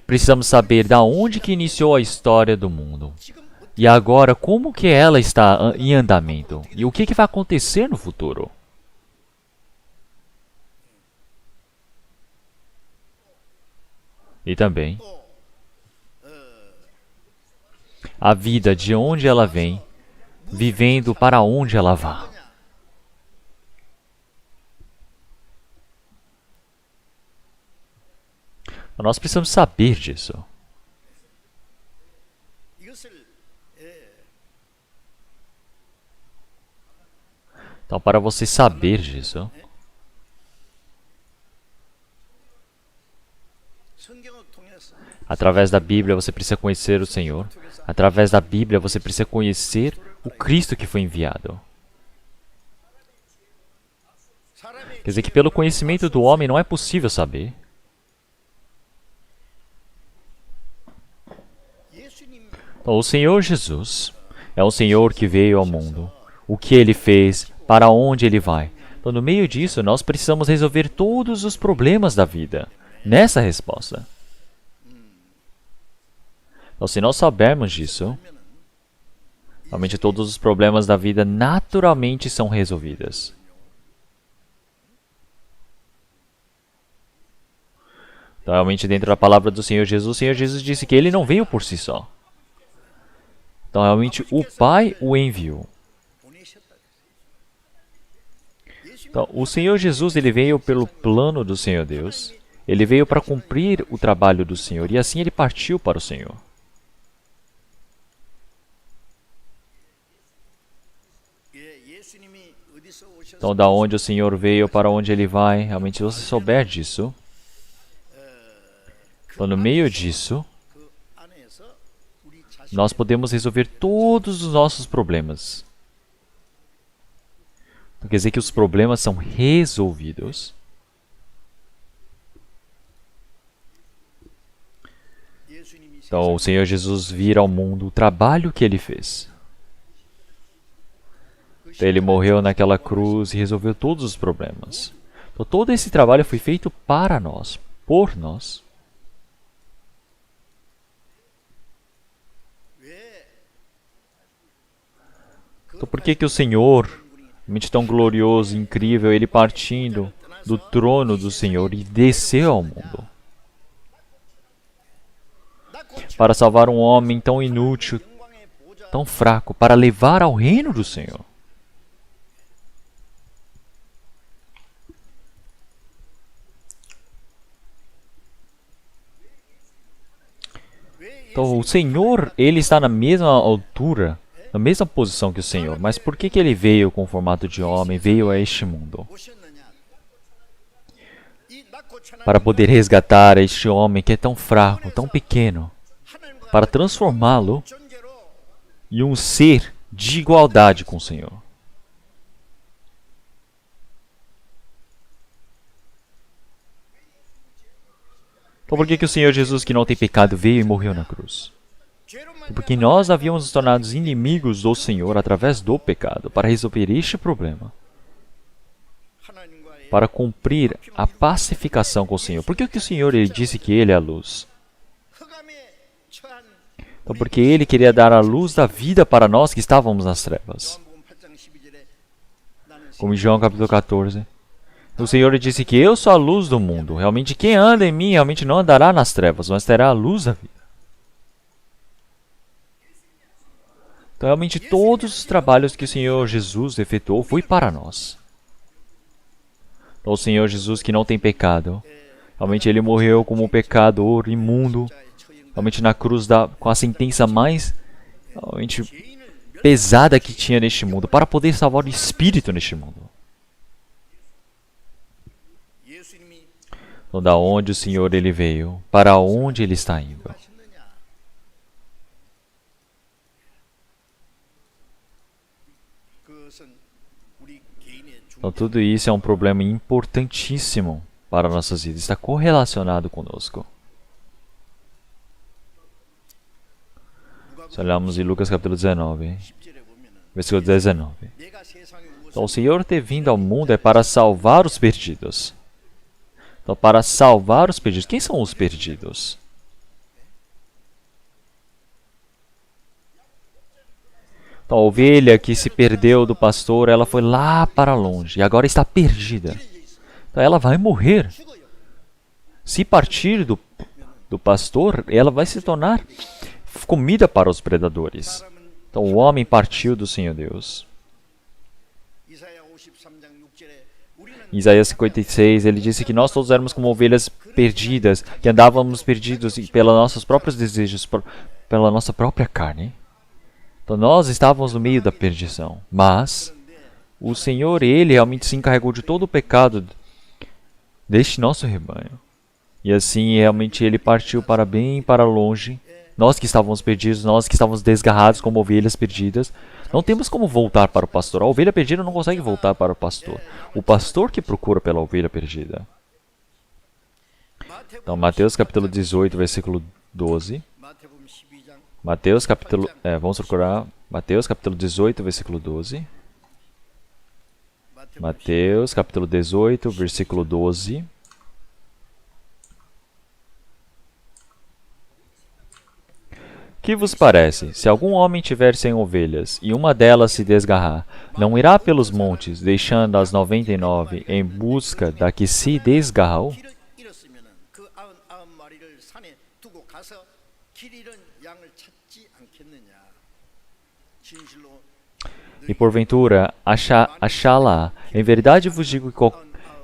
Precisamos saber da onde que iniciou a história do mundo. 지금 E agora, como que ela está em andamento? E o que vai acontecer no futuro? E também a vida de onde ela vem, vivendo para onde ela vai. Nós precisamos saber disso. 이것을 Então, para você saber disso, 성경을 통해서 através da Bíblia você precisa conhecer o Senhor. Através da Bíblia você precisa conhecer o Cristo que foi enviado. 사람의 Quer dizer que pelo conhecimento do homem não é possível saber. 예수님 Então, o Senhor Jesus é um Senhor que veio ao mundo. O que Ele fez, para onde Ele vai. Então, no meio disso, nós precisamos resolver todos os problemas da vida. Nessa resposta. Então, se nós soubermos disso, realmente todos os problemas da vida naturalmente são resolvidos. Então, realmente, dentro da palavra do Senhor Jesus, o Senhor Jesus disse que Ele não veio por si só. Então, realmente, o Pai o enviou. 보내셨다. Então, o Senhor Jesus ele veio pelo plano do Senhor Deus. Ele veio para cumprir o trabalho do Senhor e assim ele partiu para o Senhor. 예수님이 어디서 오셨어? Então, da onde o Senhor veio para onde ele vai, realmente se você souber disso, então, no meio disso, 그 안에서 우리 자신 nós podemos resolver todos os nossos problemas. Então, quer dizer que os problemas são resolvidos. 예수님이 Então, o Senhor Jesus vir ao mundo o trabalho que ele fez. Então, ele morreu naquela cruz e resolveu todos os problemas. Então, todo esse trabalho foi feito para nós, por nós. Então, por que que o Senhor, realmente tão glorioso, incrível, ele partindo do trono do Senhor e desceu ao mundo para salvar um homem tão inútil, 영광의 보좌 tão fraco, para levar ao reino do Senhor? Então, o Senhor, ele está na mesma altura, na mesma posição que o Senhor. Mas por que ele veio com o formato de homem, veio a este mundo? Para poder resgatar este homem que é tão fraco, tão pequeno, para transformá-lo em um ser de igualdade com o Senhor. Então por que o Senhor Jesus, que não tem pecado, veio e morreu na cruz? Porque nós havíamos nos tornado inimigos do Senhor através do pecado, para resolver este problema, para cumprir a pacificação com o Senhor. Por que o Senhor ele disse que Ele é a luz? Então, porque Ele queria dar a luz da vida para nós que estávamos nas trevas. Como em João capítulo 14. O Senhor disse que eu sou a luz do mundo. Realmente quem anda em mim realmente não andará nas trevas, mas terá a luz da vida. Então realmente todos os trabalhos que o Senhor Jesus efetuou foi para nós. Então o Senhor Jesus que não tem pecado, realmente Ele morreu como um pecador imundo, realmente na cruz com a sentença mais realmente pesada que tinha neste mundo, para poder salvar o espírito neste mundo. Então, da onde o Senhor ele veio, para onde ele está indo? Então, tudo isso é um problema importantíssimo para nossas vidas, está correlacionado conosco. Se olharmos em Lucas capítulo 19, versículo 19. Então, o Senhor ter vindo ao mundo é para salvar os perdidos. Então, para salvar os perdidos. Quem são os perdidos? Então, a ovelha que se perdeu do pastor, ela foi lá para longe e agora está perdida. Então, ela vai morrer. Se partir do pastor, ela vai se tornar comida para os predadores. Então, o homem partiu do Senhor Deus. Em Isaías 56, ele disse que nós todos éramos como ovelhas perdidas, que andávamos perdidos pelos nossos próprios desejos, pela nossa própria carne. Então nós estávamos no meio da perdição, mas o Senhor, Ele realmente se encarregou de todo o pecado deste nosso rebanho. E assim, realmente, Ele partiu para bem para longe. Nós que estávamos perdidos, nós que estávamos desgarrados como ovelhas perdidas, não temos como voltar para o pastor. A ovelha perdida não consegue voltar para o pastor. O pastor que procura pela ovelha perdida. Então, Mateus capítulo 18, versículo 12. Vamos procurar Mateus capítulo 18, versículo 12. Mateus capítulo 18, versículo 12. Que vos parece? Se algum homem tiver 100 ovelhas, e uma delas se desgarrar, não irá pelos montes, deixando as 99 em busca da que se desgarrou? E porventura achá-la. Em verdade vos digo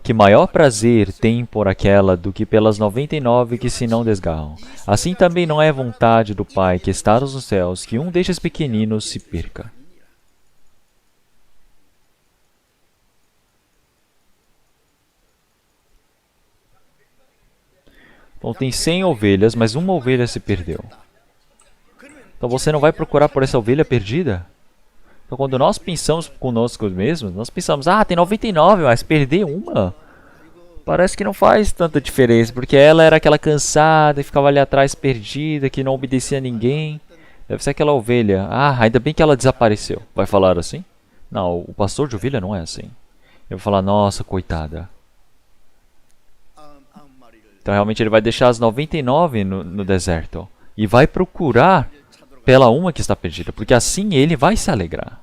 que maior prazer tem por aquela do que pelas 99 que se não desgarram. Assim também não é vontade do Pai que está nos céus que um destes pequeninos se perca. Então tem 100 ovelhas, mas uma ovelha se perdeu. Então você não vai procurar por essa ovelha perdida? Então quando nós pensamos conosco mesmos, nós pensamos, tem 99, mas perder uma? Parece que não faz tanta diferença, porque ela era aquela cansada e ficava ali atrás perdida, que não obedecia a ninguém. Deve ser aquela ovelha. Ainda bem que ela desapareceu. Vai falar assim? Não, o pastor de ovelha não é assim. Ele vai falar, nossa, coitada. Então realmente ele vai deixar as 99 no deserto. E vai procurar pela uma que está perdida, porque assim ele vai se alegrar.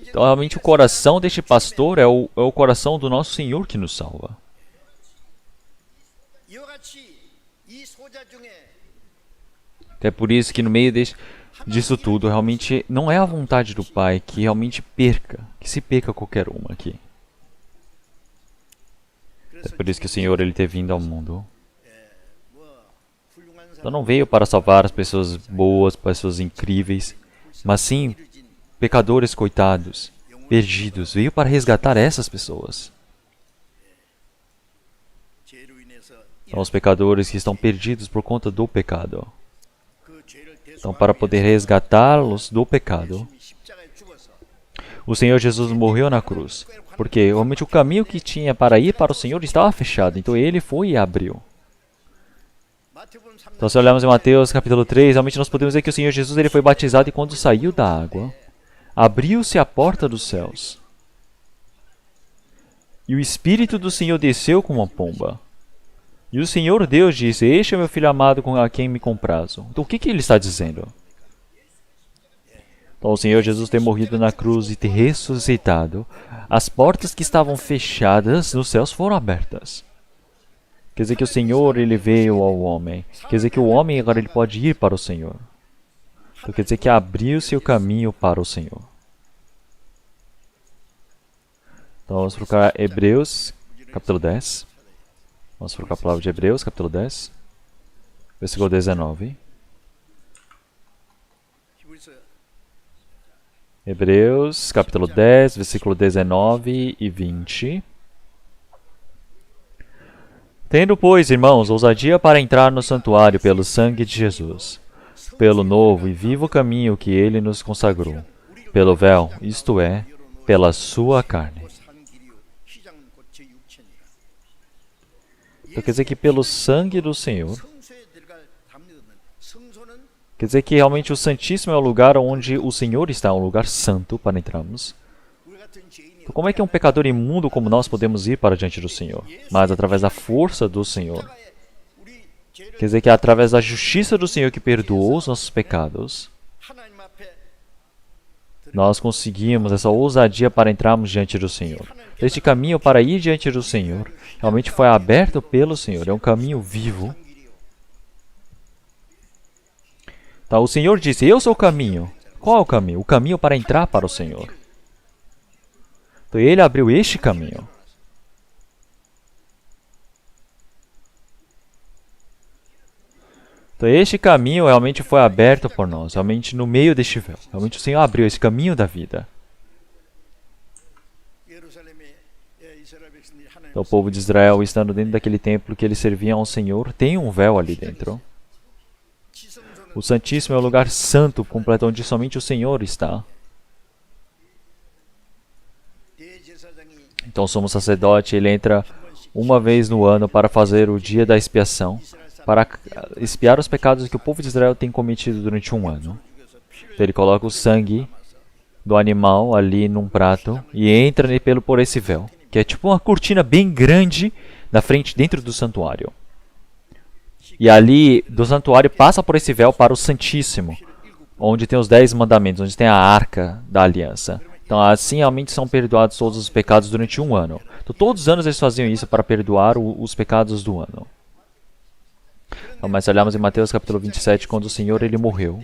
Então realmente o coração deste pastor é o coração do nosso Senhor que nos salva. É por isso que no meio disso tudo, realmente não é a vontade do Pai que realmente que se perca qualquer uma aqui. É por isso que o Senhor ele ter vindo ao mundo. Então não veio para salvar as pessoas boas, pessoas incríveis, mas sim pecadores coitados, perdidos. Veio para resgatar essas pessoas. São os pecadores que estão perdidos por conta do pecado. Então, para poder resgatá-los do pecado, o Senhor Jesus morreu na cruz. Porque realmente o caminho que tinha para ir para o Senhor estava fechado. Então ele foi e abriu. Então, se olharmos em Mateus capítulo 3, realmente nós podemos ver que o Senhor Jesus ele foi batizado e quando saiu da água, abriu-se a porta dos céus. E o Espírito do Senhor desceu como uma pomba. E o Senhor Deus disse, este é meu filho amado com a quem me comprazo. Então o que ele está dizendo? Então o Senhor Jesus ter morrido na cruz e ter ressuscitado, as portas que estavam fechadas nos céus foram abertas. Quer dizer que o Senhor ele veio ao homem. Quer dizer que o homem agora ele pode ir para o Senhor. Então quer dizer que abriu-se o caminho para o Senhor. Então vamos procurar Hebreus capítulo 10. Vamos procurar a palavra de Hebreus, capítulo 10, versículo 19. Hebreus, capítulo 10, versículo 19 e 20. Tendo, pois, irmãos, ousadia para entrar no santuário pelo sangue de Jesus, pelo novo e vivo caminho que ele nos consagrou, pelo véu, isto é, pela sua carne. Então quer dizer que pelo sangue do Senhor, quer dizer que realmente o Santíssimo é o lugar onde o Senhor está, um lugar santo para entrarmos. Então, como é que um pecador imundo como nós podemos ir para diante do Senhor? Mas através da força do Senhor. Quer dizer que é através da justiça do Senhor que perdoou os nossos pecados, nós conseguimos essa ousadia para entrarmos diante do Senhor. Este caminho para ir diante do Senhor realmente foi aberto pelo Senhor. É um caminho vivo. Então, o Senhor disse, eu sou o caminho. Qual é o caminho? O caminho para entrar para o Senhor. Então, ele abriu este caminho. Então, este caminho realmente foi aberto por nós, realmente no meio deste véu. Realmente o Senhor abriu esse caminho da vida. Então, o povo de Israel, estando dentro daquele templo que eles serviam ao Senhor, tem um véu ali dentro. O Santíssimo é o lugar santo, completo, onde somente o Senhor está. Então, o sumo sacerdote, ele entra uma vez no ano para fazer o dia da expiação, para expiar os pecados que o povo de Israel tem cometido durante um ano. Então, ele coloca o sangue do animal ali num prato e entra por esse véu, que é tipo uma cortina bem grande na frente, dentro do santuário. E ali, do santuário, passa por esse véu para o Santíssimo, onde tem os 10 mandamentos, onde tem a arca da aliança. Então, assim, realmente são perdoados todos os pecados durante um ano. Então, todos os anos eles faziam isso para perdoar os pecados do ano. Então, mas olhamos em Mateus capítulo 27, quando o Senhor ele morreu,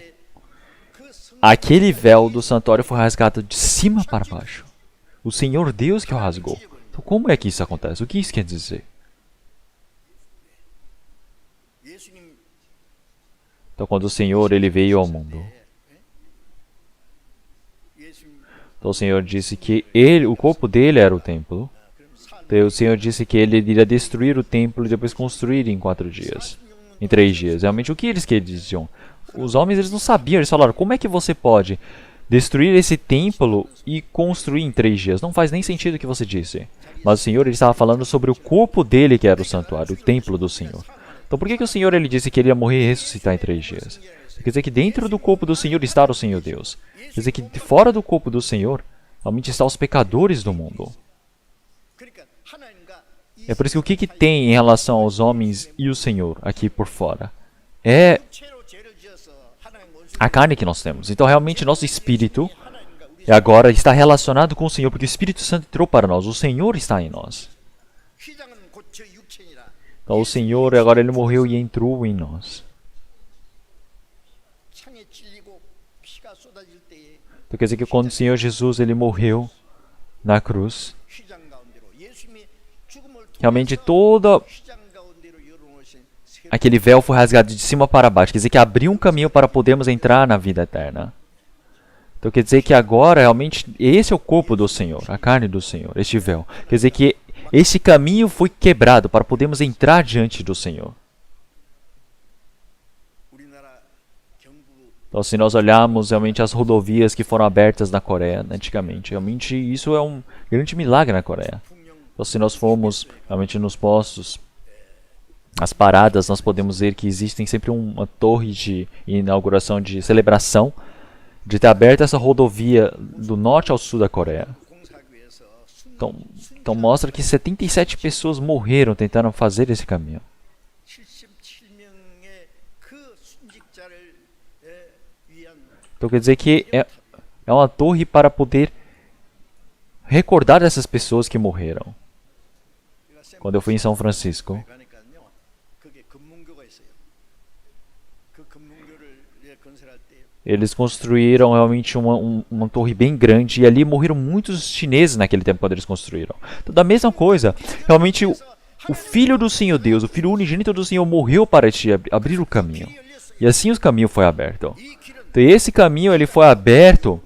aquele véu do santuário foi rasgado de cima para baixo. O Senhor Deus que o rasgou. Então, como é que isso acontece? O que isso quer dizer? Então, quando o Senhor ele veio ao mundo, então o Senhor disse que o corpo dele era o templo. Então, o Senhor disse que ele iria destruir o templo e depois construir em 4 dias. Em 3 dias. Realmente, o que eles diziam? Os homens eles não sabiam. Eles falaram, como é que você pode destruir esse templo e construir em 3 dias? Não faz nem sentido o que você disse. Mas o Senhor ele estava falando sobre o corpo dele que era o santuário, o templo do Senhor. Então por que o Senhor ele disse que ele ia morrer e ressuscitar em 3 dias? Quer dizer que dentro do corpo do Senhor está o Senhor Deus. Quer dizer que fora do corpo do Senhor, realmente estão os pecadores do mundo. É por isso que o que tem em relação aos homens e o Senhor aqui por fora? É a carne que nós temos. Então realmente nosso espírito agora está relacionado com o Senhor, porque o Espírito Santo entrou para nós. O Senhor está em nós. Então o Senhor agora ele morreu e entrou em nós. Então quer dizer que quando o Senhor Jesus ele morreu na cruz, realmente toda aquele véu foi rasgado de cima para baixo. Quer dizer que abriu um caminho para podermos entrar na vida eterna. Então quer dizer que agora realmente esse é o corpo do Senhor, a carne do Senhor, este véu. Quer dizer que esse caminho foi quebrado para podermos entrar diante do Senhor. Então se nós olharmos realmente as rodovias que foram abertas na Coreia antigamente, realmente isso é um grande milagre na Coreia. Então se nós formos realmente nos postos, as paradas, nós podemos ver que existem sempre uma torre de inauguração, de celebração, de ter aberto essa rodovia do norte ao sul da Coreia. Então mostra que 77 pessoas morreram tentando fazer esse caminho. Então quer dizer que é uma torre para poder recordar dessas pessoas que morreram. Quando eu fui em São Francisco, eles construíram realmente uma torre bem grande e ali morreram muitos chineses naquele tempo quando eles construíram. Então, da mesma coisa, realmente o Filho do Senhor Deus, o Filho unigênito do Senhor morreu para te abrir o caminho. E assim o caminho foi aberto. Então esse caminho ele foi aberto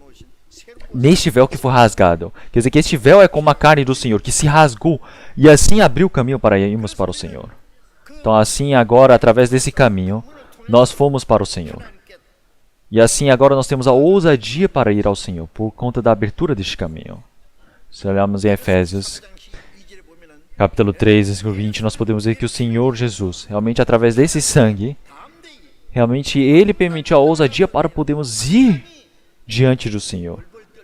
neste véu que foi rasgado. Quer dizer que este véu é como a carne do Senhor que se rasgou e assim abriu o caminho para irmos para o Senhor. Então assim agora através desse caminho nós fomos para o Senhor. E assim agora nós temos a ousadia para ir ao Senhor, por conta da abertura deste caminho. Se olharmos em Efésios, capítulo 3, versículo 20, nós podemos ver que o Senhor Jesus, realmente através desse sangue, realmente Ele permitiu a ousadia para podermos ir diante do Senhor.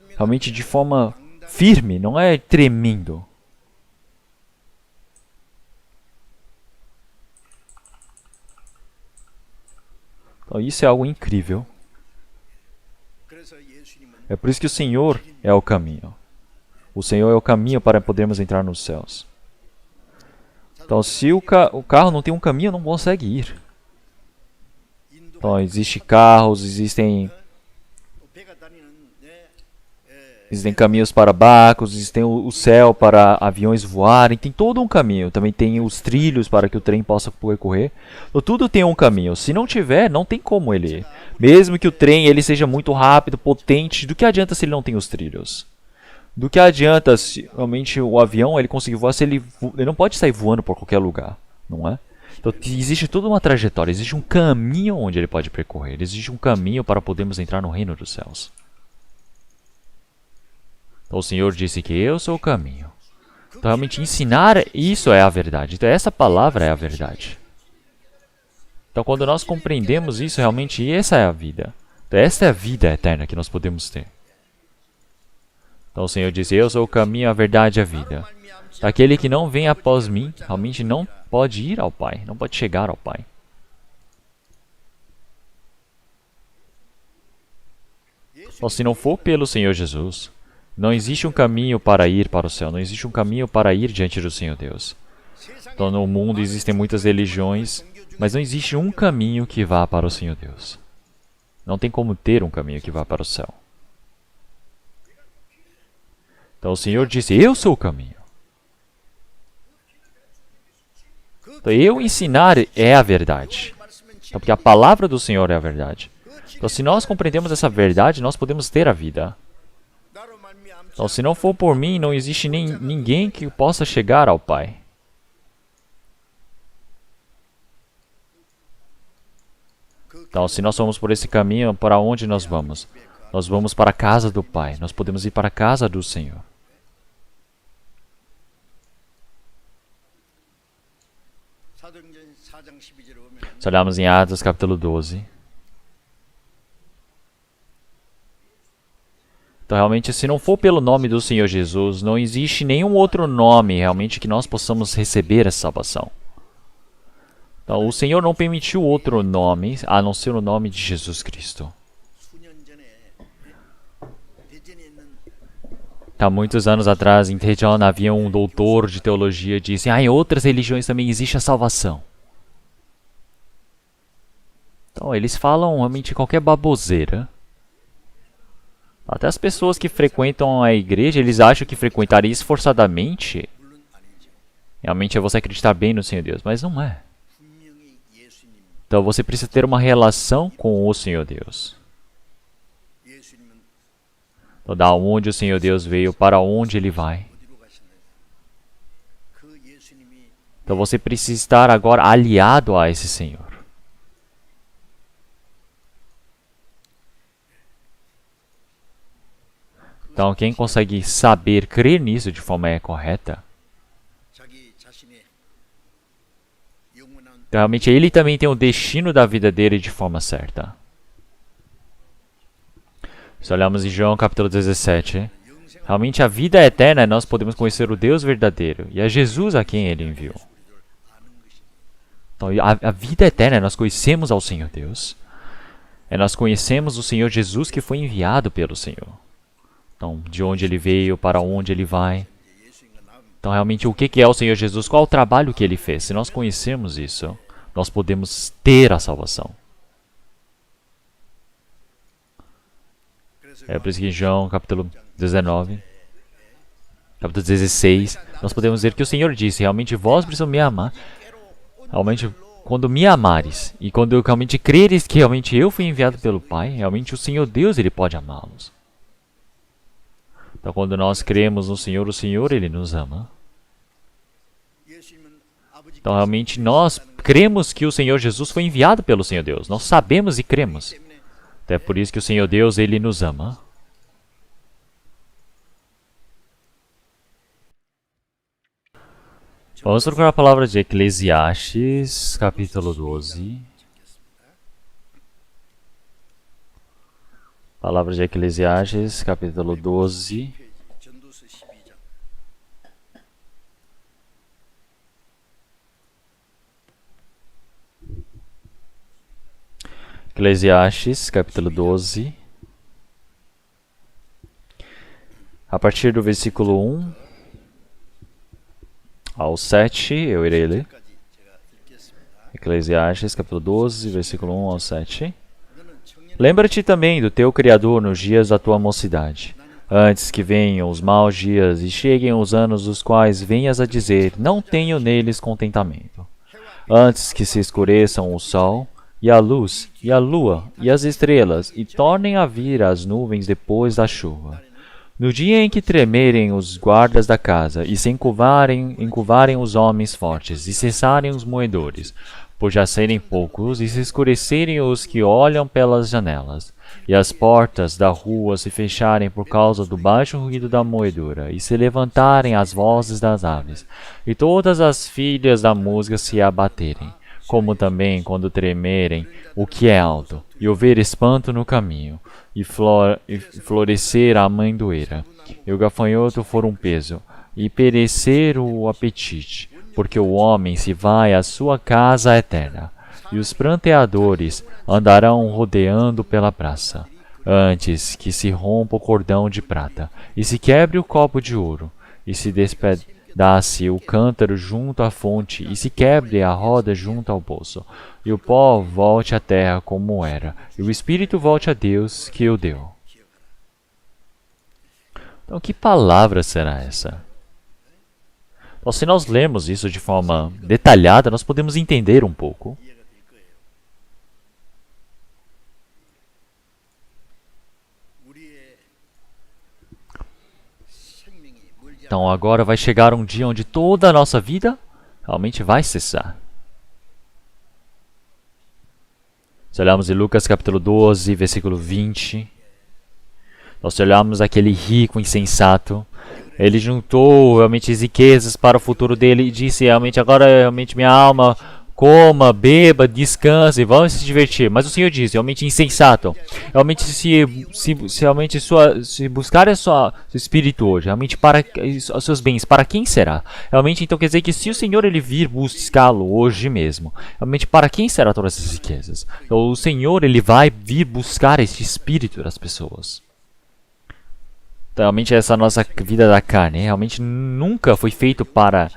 Realmente de forma firme, não é tremendo. Então isso é algo incrível. É por isso que o Senhor é o caminho. O Senhor é o caminho para podermos entrar nos céus. Então, se o carro não tem um caminho, não consegue ir. Então, existem carros, existem caminhos para barcos, existem o céu para aviões voarem, tem todo um caminho. Também tem os trilhos para que o trem possa percorrer. Então, tudo tem um caminho. Se não tiver, não tem como ele ir. Mesmo que o trem ele seja muito rápido, potente, do que adianta se ele não tem os trilhos? Do que adianta se realmente o avião ele conseguir voar se ele não pode sair voando por qualquer lugar, não é? Então existe toda uma trajetória, existe um caminho onde ele pode percorrer, existe um caminho para podermos entrar no reino dos céus. Então o Senhor disse que eu sou o caminho. Então realmente ensinar isso é a verdade. Então essa palavra é a verdade. Então quando nós compreendemos isso, realmente essa é a vida. Então essa é a vida eterna que nós podemos ter. Então o Senhor disse, eu sou o caminho, a verdade e a vida. Aquele que não vem após mim, realmente não pode ir ao Pai, não pode chegar ao Pai. Então se não for pelo Senhor Jesus, não existe um caminho para ir para o céu, não existe um caminho para ir diante do Senhor Deus. Então no mundo existem muitas religiões, mas não existe um caminho que vá para o Senhor Deus. Não tem como ter um caminho que vá para o céu. Então o Senhor disse, eu sou o caminho. Então eu ensinar é a verdade. Então, porque a palavra do Senhor é a verdade. Então se nós compreendemos essa verdade, nós podemos ter a vida. Então se não for por mim, não existe ninguém que possa chegar ao Pai. Então, se nós formos por esse caminho, para onde nós vamos? Nós vamos para a casa do Pai. Nós podemos ir para a casa do Senhor. Se olharmos em Atos, capítulo 12. Então, realmente, se não for pelo nome do Senhor Jesus, não existe nenhum outro nome, realmente, que nós possamos receber essa salvação. Então, o Senhor não permitiu outro nome, a não ser o nome de Jesus Cristo. Há muitos anos atrás, em Daejeon, havia um doutor de teologia que disse, em outras religiões também existe a salvação. Então, eles falam realmente qualquer baboseira. Até as pessoas que frequentam a igreja, eles acham que frequentar isso forçadamente realmente é você acreditar bem no Senhor Deus, mas não é. Então você precisa ter uma relação com o Senhor Deus. 예수님은 Então, da onde o Senhor Deus veio, para onde Ele vai. 어디로 가시나요? 그 예수님이 Então você precisa estar agora aliado a esse Senhor. Então quem consegue saber, crer nisso de forma correta, 자기 자신의 영원한 então, realmente ele também tem o destino da vida dele de forma certa. Se olharmos em João capítulo 17, realmente a vida eterna nós podemos conhecer o Deus verdadeiro e é Jesus a quem ele enviou. Então a vida eterna nós conhecemos ao Senhor Deus. Nós conhecemos o Senhor Jesus que foi enviado pelo Senhor. Então, de onde ele veio, para onde ele vai. Então, realmente, o que é o Senhor Jesus? Qual o trabalho que ele fez? Se nós conhecermos isso, nós podemos ter a salvação. É por isso que em João, capítulo 19, capítulo 16, nós podemos ver que o Senhor disse, realmente vós precisam me amar. Realmente, quando me amares, e quando realmente creres que realmente eu fui enviado pelo Pai, realmente o Senhor Deus, Ele pode amá-los. Então, quando nós cremos no Senhor, o Senhor, Ele nos ama. 예수님은 아버지 Então, realmente, nós cremos que o Senhor Jesus foi enviado pelo Senhor Deus. Nós sabemos e cremos. Então, é por isso que o Senhor Deus, Ele nos ama. Vamos procurar a palavra de Eclesiastes, capítulo 12. Palavra de Eclesiastes, capítulo 12. 전도서 12장 Eclesiastes, capítulo 12. A partir do versículo 1 ao 7, eu irei ler. 까지 제가 읽겠습니다. Eclesiastes, capítulo 12, versículo 1 ao 7. Lembra-te também do teu Criador nos dias da tua mocidade, antes que venham os maus dias e cheguem os anos dos quais venhas a dizer, não tenho neles contentamento. Antes que se escureçam o sol, e a luz, e a lua, e as estrelas, e tornem a vir as nuvens depois da chuva. No dia em que tremerem os guardas da casa, e se encurvarem os homens fortes, e cessarem os moedores, por já serem poucos, e se escurecerem os que olham pelas janelas, e as portas da rua se fecharem por causa do baixo ruído da moedura, e se levantarem as vozes das aves, e todas as filhas da música se abaterem, como também quando tremerem o que é alto, e houver espanto no caminho, e florescer a amendoeira, e o gafanhoto for um peso, e perecer o apetite, porque o homem se vai à sua casa eterna, e os pranteadores andarão rodeando pela praça, antes que se rompa o cordão de prata, e se quebre o copo de ouro, e se despedace o cântaro junto à fonte, e se quebre a roda junto ao poço, e o pó volte à terra como era, e o espírito volte a Deus que o deu. Então, que palavra será essa? Então, se nós lermos isso de forma detalhada, nós podemos entender um pouco. 이해가 될 거예요. 우리의 생명이 멀지 Então, agora vai chegar um dia onde toda a nossa vida realmente vai cessar. Se olharmos em Lucas capítulo 12, versículo 20, nós olhamos aquele rico insensato. Ele juntou realmente as riquezas para o futuro dele e disse realmente, agora realmente minha alma, coma, beba, descanse, vamos se divertir. Mas o Senhor diz, realmente insensato, realmente se buscar seu espírito hoje, realmente para os seus bens, para quem será? Realmente então quer dizer que se o Senhor ele vir buscá-lo hoje mesmo, realmente para quem será todas essas riquezas? Então, o Senhor ele vai vir buscar esse espírito das pessoas. Realmente essa nossa vida da carne realmente nunca foi feito para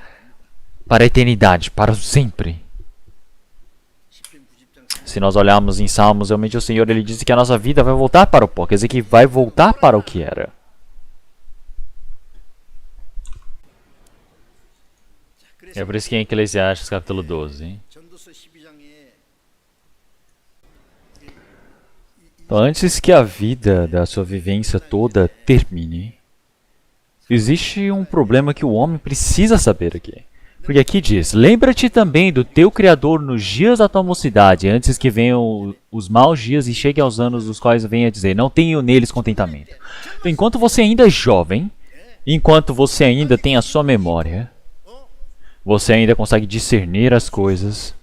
a eternidade, para o sempre. Se nós olharmos em Salmos, realmente o Senhor ele diz que a nossa vida vai voltar para o pó, quer dizer que vai voltar para o que era. É por isso que em Eclesiastes capítulo 12, 전도서 12장에 Então, antes que a vida da sua vivência toda termine, existe um problema que o homem precisa saber aqui. Porque aqui diz, lembra-te também do teu Criador nos dias da tua mocidade, antes que venham os maus dias e cheguem aos anos dos quais venha dizer, não tenho neles contentamento. Então, enquanto você ainda é jovem, enquanto você ainda tem a sua memória, você ainda consegue discernir as coisas.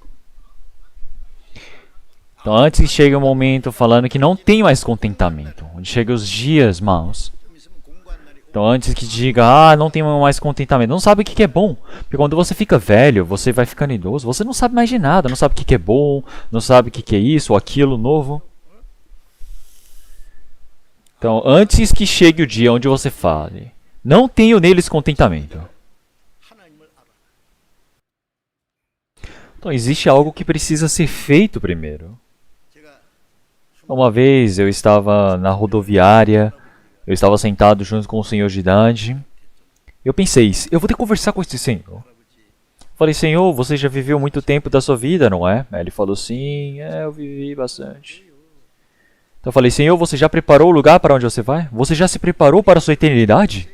Então, antes que chegue o momento falando que não tem mais contentamento, onde chegam os dias maus. Então, antes que diga, não tem mais contentamento, não sabe o que é bom. Porque quando você fica velho, você vai ficando idoso, você não sabe mais de nada, não sabe o que é bom, não sabe o que é isso ou aquilo novo. Então, antes que chegue o dia onde você fale, não tenho neles contentamento. Então, existe algo que precisa ser feito primeiro. Uma vez eu estava na rodoviária, eu estava sentado junto com um senhor de idade. Eu pensei, eu vou ter que conversar com esse senhor. Falei, senhor, você já viveu muito tempo da sua vida, não é? Ele falou, sim, eu vivi bastante. Então eu falei, senhor, você já preparou o lugar para onde você vai? Você já se preparou para a sua eternidade?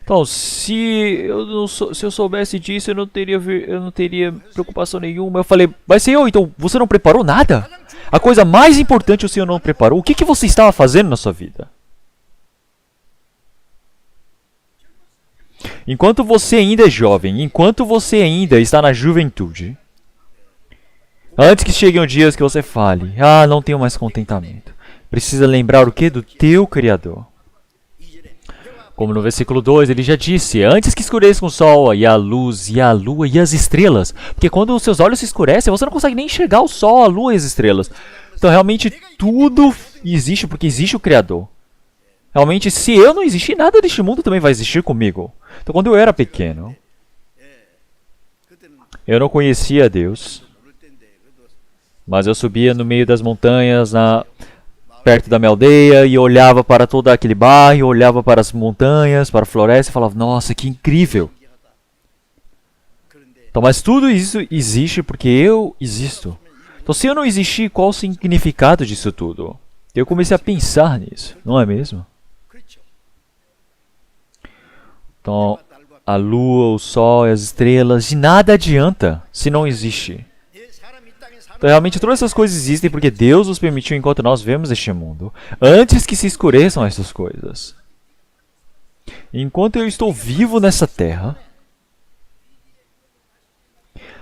Então, se eu soubesse disso, eu não teria preocupação nenhuma. Eu falei, mas senhor, então você não preparou nada? A coisa mais importante o senhor não preparou. O que você estava fazendo na sua vida? Enquanto você ainda é jovem, enquanto você ainda está na juventude, antes que cheguem os dias que você fale, não tenho mais contentamento. Precisa lembrar o que? Do teu Criador. Como no versículo 2, ele já disse, antes que escureça o sol, e a luz, e a lua, e as estrelas. Porque quando os seus olhos se escurecem, você não consegue nem enxergar o sol, a lua e as estrelas. Então, realmente, tudo existe porque existe o Criador. Realmente, se eu não existir, nada deste mundo também vai existir comigo. Então, quando eu era pequeno, eu não conhecia Deus. Mas eu subia no meio das montanhas, perto da minha aldeia, e olhava para todo aquele bairro, olhava para as montanhas, para a floresta e falava, nossa, que incrível. Então, mas tudo isso existe porque eu existo. Então, se eu não existir, qual o significado disso tudo? Eu comecei a pensar nisso, não é mesmo? Então, a lua, o sol e as estrelas, de nada adianta se não existe. Então, realmente, todas essas coisas existem porque Deus os permitiu enquanto nós vemos este mundo, antes que se escureçam essas coisas. Enquanto eu estou vivo nessa terra,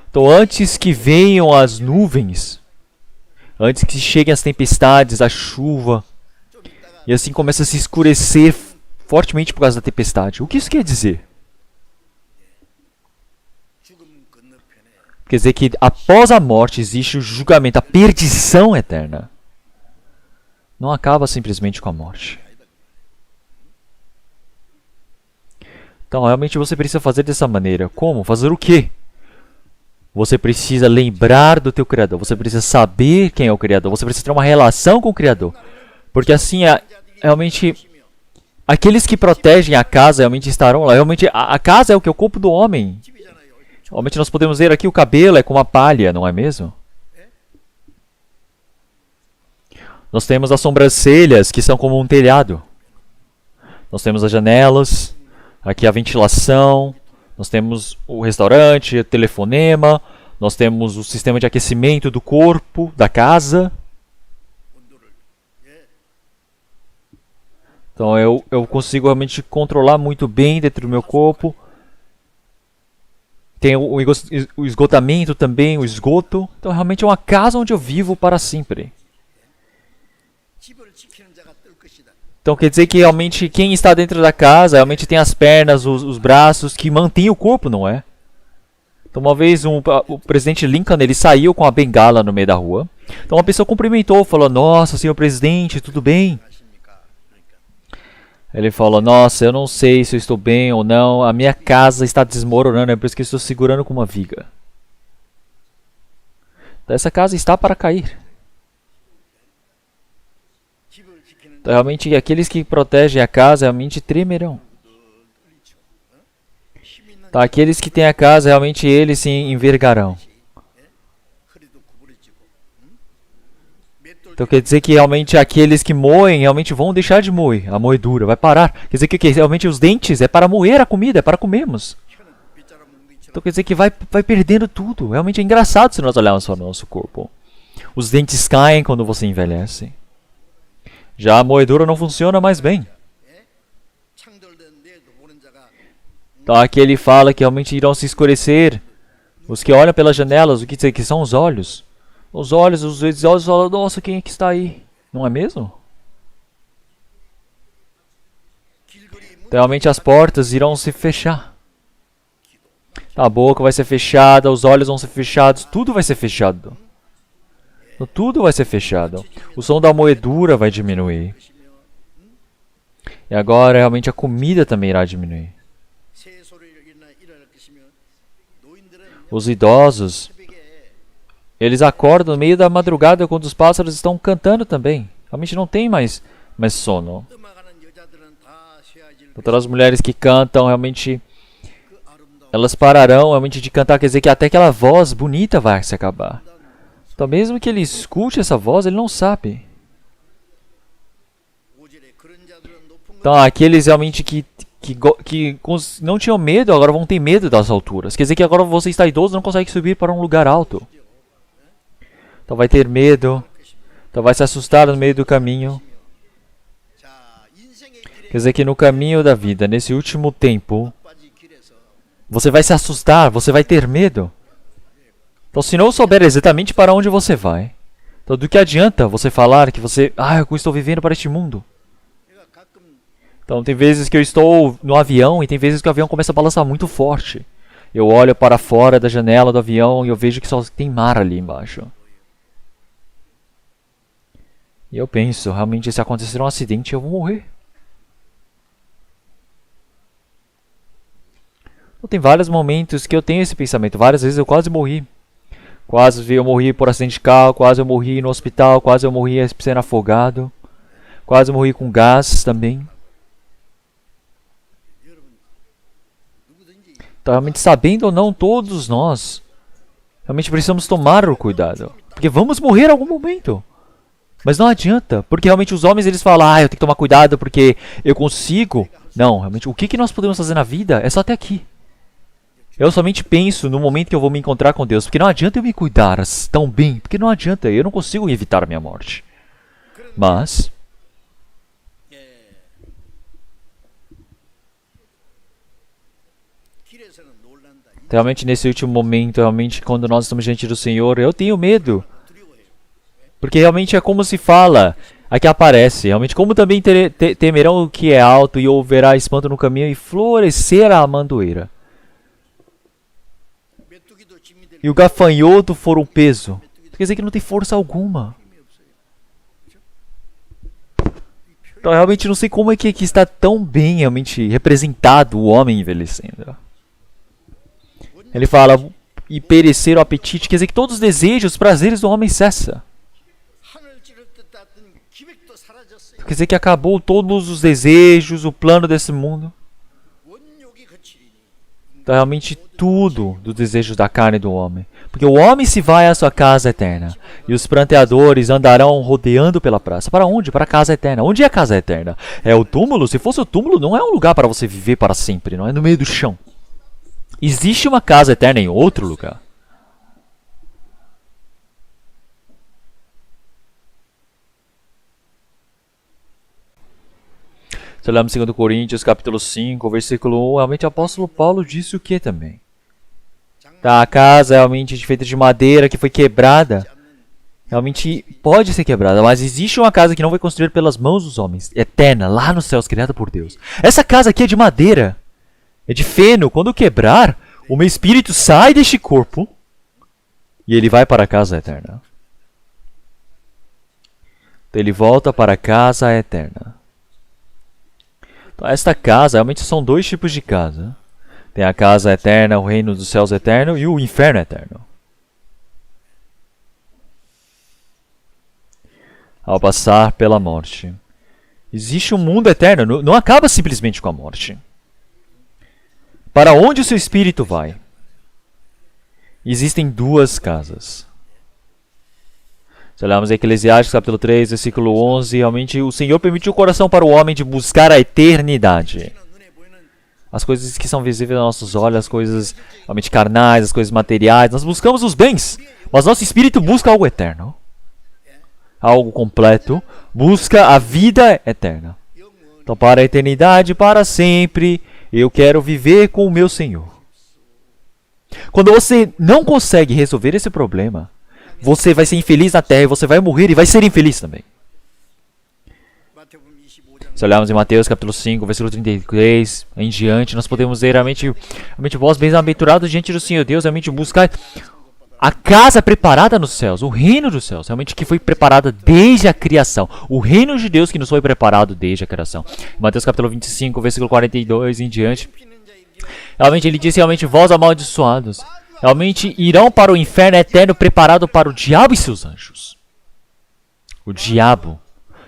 então antes que venham as nuvens, antes que cheguem as tempestades, a chuva, e assim começa a se escurecer fortemente por causa da tempestade. O que isso quer dizer? Quer dizer que após a morte existe o julgamento, a perdição eterna. Não acaba simplesmente com a morte. Então, realmente você precisa fazer dessa maneira. Como? Fazer o quê? Você precisa lembrar do teu Criador. Você precisa saber quem é o Criador. Você precisa ter uma relação com o Criador. Porque assim, realmente, aqueles que protegem a casa realmente estarão lá. Realmente, a casa é o que? O corpo do homem. Realmente nós podemos ver aqui o cabelo é como a palha, não é mesmo? Nós temos as sobrancelhas, que são como um telhado. Nós temos as janelas, aqui a ventilação, nós temos o restaurante, o telefonema, nós temos o sistema de aquecimento do corpo, da casa. Então eu consigo realmente controlar muito bem dentro do meu corpo. Tem o esgotamento também, o esgoto. Então realmente é uma casa onde eu vivo para sempre. Então quer dizer que realmente quem está dentro da casa realmente tem as pernas, os braços que mantêm o corpo, não é? Então uma vez o presidente Lincoln ele saiu com a bengala no meio da rua. Então uma pessoa cumprimentou, falou, nossa, senhor presidente, tudo bem? Ele falou, nossa, eu não sei se eu estou bem ou não, a minha casa está desmoronando, é por isso que eu estou segurando com uma viga. Então, essa casa está para cair. Então, realmente, aqueles que protegem a casa realmente tremerão. Então, aqueles que têm a casa, realmente eles se envergarão. Então quer dizer que realmente aqueles que moem realmente vão deixar de moer. A moedura vai parar. Quer dizer que realmente os dentes é para moer a comida, é para comermos. Então quer dizer que vai perdendo tudo. Realmente é engraçado se nós olharmos para o nosso corpo. Os dentes caem quando você envelhece. Já a moedura não funciona mais bem. Então aqui ele fala que realmente irão se escurecer. Os que olham pelas janelas, o que dizer que são os olhos? Os olhos falam, nossa, quem é que está aí? Não é mesmo? Então, realmente as portas irão se fechar. A boca vai ser fechada, os olhos vão ser fechados, tudo vai ser fechado. Então, tudo vai ser fechado. O som da moedura vai diminuir. E agora realmente a comida também irá diminuir. Os idosos, eles acordam no meio da madrugada quando os pássaros estão cantando também. Realmente não tem mais sono. Então, as mulheres que cantam, realmente, elas pararão realmente de cantar. Quer dizer que até aquela voz bonita vai se acabar. Então mesmo que ele escute essa voz, ele não sabe. Então aqueles realmente que não tinham medo, agora vão ter medo das alturas. Quer dizer que agora você está idoso e não consegue subir para um lugar alto. Então vai ter medo. Então vai se assustar no meio do caminho. Quer dizer que no caminho da vida, nesse último tempo, você vai se assustar, você vai ter medo. Então se não souber exatamente para onde você vai, então do que adianta você falar que você... eu estou vivendo para este mundo. Então tem vezes que eu estou no avião e tem vezes que o avião começa a balançar muito forte. Eu olho para fora da janela do avião e eu vejo que só tem mar ali embaixo. E eu penso, realmente se acontecer um acidente eu vou morrer. Então, tem vários momentos que eu tenho esse pensamento. Várias vezes eu quase morri. Quase eu morri por acidente de carro, quase eu morri no hospital, quase eu morri sendo afogado. Quase eu morri com gás também. Então, realmente, sabendo ou não, todos nós realmente precisamos tomar o cuidado. Porque vamos morrer em algum momento. Mas não adianta, porque realmente os homens eles falam, eu tenho que tomar cuidado porque eu consigo. Não, realmente, o que nós podemos fazer na vida é só até aqui. Eu somente penso no momento que eu vou me encontrar com Deus, porque não adianta eu me cuidar tão bem, porque não adianta, eu não consigo evitar a minha morte. Mas realmente nesse último momento, realmente quando nós estamos diante do Senhor, eu tenho medo. Porque realmente é como se fala, aqui aparece, realmente como também temerão o que é alto e houverá espanto no caminho e florescer a amendoeira. E o gafanhoto for um peso. Quer dizer que não tem força alguma. Então realmente não sei como é que aqui está tão bem realmente representado o homem envelhecendo. Ele fala, e perecer o apetite, quer dizer que todos os desejos, os prazeres do homem cessam. Quer dizer que acabou todos os desejos, o plano desse mundo. Então realmente tudo dos desejos da carne do homem. Porque o homem se vai à sua casa eterna. E os pranteadores andarão rodeando pela praça. Para onde? Para a casa eterna. Onde é a casa eterna? É o túmulo? Se fosse o túmulo, não é um lugar para você viver para sempre. Não é no meio do chão. Existe uma casa eterna em outro lugar. Se olharmos em 2 Coríntios, capítulo 5, versículo 1, realmente o apóstolo Paulo disse o que também? Tá, a casa realmente feita de madeira que foi quebrada, realmente pode ser quebrada, mas existe uma casa que não foi construída pelas mãos dos homens, eterna, lá nos céus, criada por Deus. Essa casa aqui é de madeira, é de feno. Quando quebrar, o meu espírito sai deste corpo e ele vai para a casa eterna. Então ele volta para a casa eterna. Então, esta casa, realmente são dois tipos de casa. Tem a casa eterna, o reino dos céus eterno e o inferno eterno. Ao passar pela morte. Existe um mundo eterno, não acaba simplesmente com a morte. Para onde o seu espírito vai? Existem duas casas. Se olharmos em Eclesiastes capítulo 3, versículo 11, realmente o Senhor permitiu o coração para o homem de buscar a eternidade. As coisas que são visíveis aos nossos olhos, as coisas realmente carnais, as coisas materiais, nós buscamos os bens, mas nosso espírito busca algo eterno. Algo completo, busca a vida eterna. Então, para a eternidade, para sempre, eu quero viver com o meu Senhor. Quando você não consegue resolver esse problema, você vai ser infeliz na terra e você vai morrer e vai ser infeliz também. Se olharmos em Mateus capítulo 5, versículo 33 em diante, nós podemos ver realmente vós bem-aventurados diante do Senhor Deus, realmente buscar a casa preparada nos céus, o reino dos céus, realmente que foi preparada desde a criação. O reino de Deus que nos foi preparado desde a criação. Mateus capítulo 25, versículo 42 em diante. Realmente ele disse, realmente vós amaldiçoados, realmente irão para o inferno eterno preparado para o diabo e seus anjos. O diabo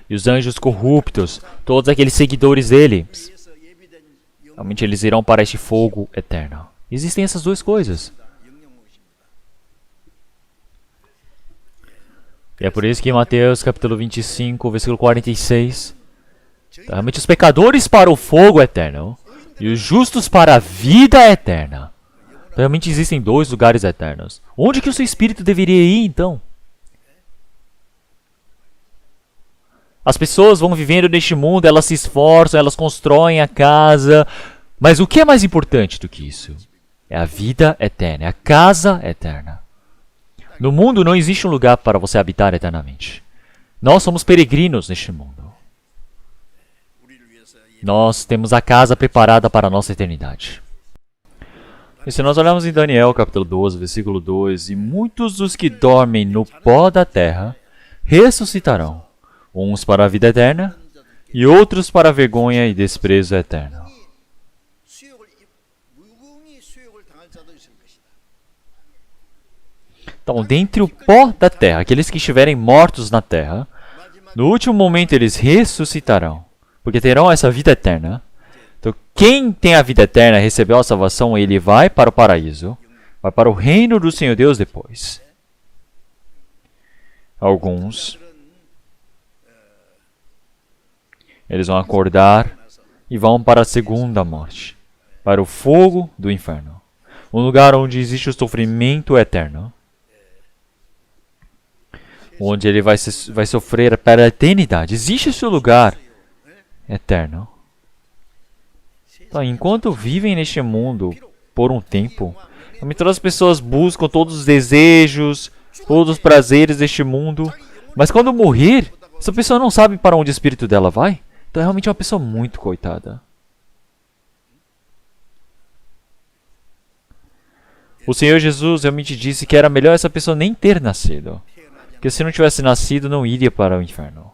e os anjos corruptos, todos aqueles seguidores dele, realmente eles irão para este fogo eterno. Existem essas duas coisas. E é por isso que em Mateus capítulo 25, versículo 46, realmente os pecadores para o fogo eterno e os justos para a vida eterna. Realmente existem dois lugares eternos. Onde que o seu espírito deveria ir então? As pessoas vão vivendo neste mundo, elas se esforçam, elas constroem a casa. Mas o que é mais importante do que isso? É a vida eterna, é a casa eterna. No mundo não existe um lugar para você habitar eternamente. Nós somos peregrinos neste mundo. Nós temos a casa preparada para a nossa eternidade. E se nós olharmos em Daniel capítulo 12, versículo 2, e muitos dos que dormem no pó da terra ressuscitarão, uns para a vida eterna e outros para a vergonha e desprezo eterno. Então, dentre o pó da terra, aqueles que estiverem mortos na terra, no último momento eles ressuscitarão, porque terão essa vida eterna. Então, quem tem a vida eterna, recebeu a salvação, ele vai para o paraíso, vai para o reino do Senhor Deus depois. Alguns, eles vão acordar e vão para a segunda morte, para o fogo do inferno, um lugar onde existe o sofrimento eterno, onde ele vai sofrer para a eternidade. Existe esse lugar eterno. Então, enquanto vivem neste mundo por um tempo, todas as pessoas buscam todos os desejos, todos os prazeres deste mundo, mas quando morrer, essa pessoa não sabe para onde o espírito dela vai. Então, é realmente uma pessoa muito coitada. O Senhor Jesus realmente disse que era melhor essa pessoa nem ter nascido, porque se não tivesse nascido, não iria para o inferno.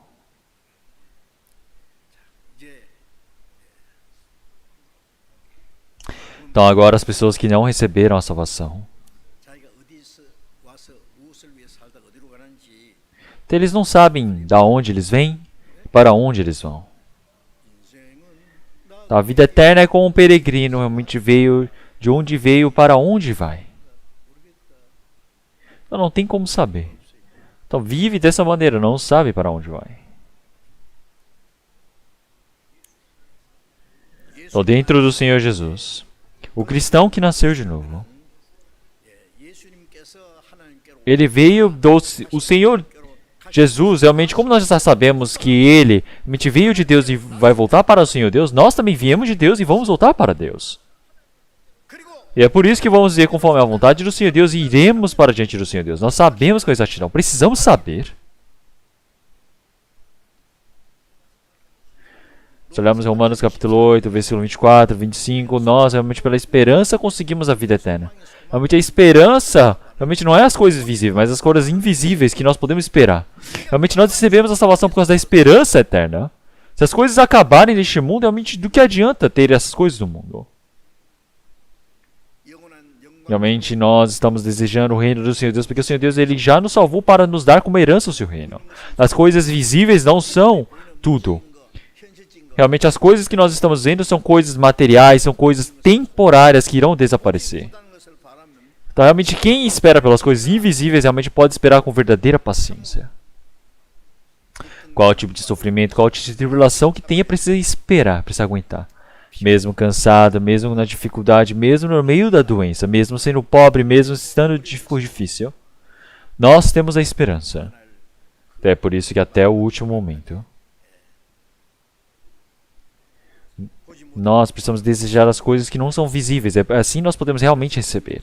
Então agora as pessoas que não receberam a salvação, então, eles não sabem de onde eles vêm, para onde eles vão. Então, a vida eterna é como um peregrino, realmente veio de onde veio, para onde vai. Então não tem como saber. Então vive dessa maneira, não sabe para onde vai. Então dentro do Senhor Jesus, o cristão que nasceu de novo, ele veio o Senhor Jesus, realmente, como nós já sabemos que ele realmente veio de Deus e vai voltar para o Senhor Deus, nós também viemos de Deus e vamos voltar para Deus. E é por isso que vamos dizer conforme a vontade do Senhor Deus e iremos para diante do Senhor Deus. Nós sabemos com exatidão, precisamos saber. Se olharmos em Romanos capítulo 8, versículo 24, 25, nós realmente pela esperança conseguimos a vida eterna. Realmente a esperança, realmente não é as coisas visíveis, mas as coisas invisíveis que nós podemos esperar. Realmente nós recebemos a salvação por causa da esperança eterna. Se as coisas acabarem neste mundo, realmente do que adianta ter essas coisas no mundo? Realmente nós estamos desejando o reino do Senhor Deus, porque o Senhor Deus ele já nos salvou para nos dar como herança o seu reino. As coisas visíveis não são tudo. Realmente as coisas que nós estamos vendo são coisas materiais, são coisas temporárias que irão desaparecer. Então realmente quem espera pelas coisas invisíveis realmente pode esperar com verdadeira paciência. Qual tipo de sofrimento, qual tipo de tribulação que tenha, precisa esperar, precisa aguentar. Mesmo cansado, mesmo na dificuldade, mesmo no meio da doença, mesmo sendo pobre, mesmo estando difícil, nós temos a esperança. É por isso que até o último momento, nós precisamos desejar as coisas que não são visíveis. Assim nós podemos realmente receber.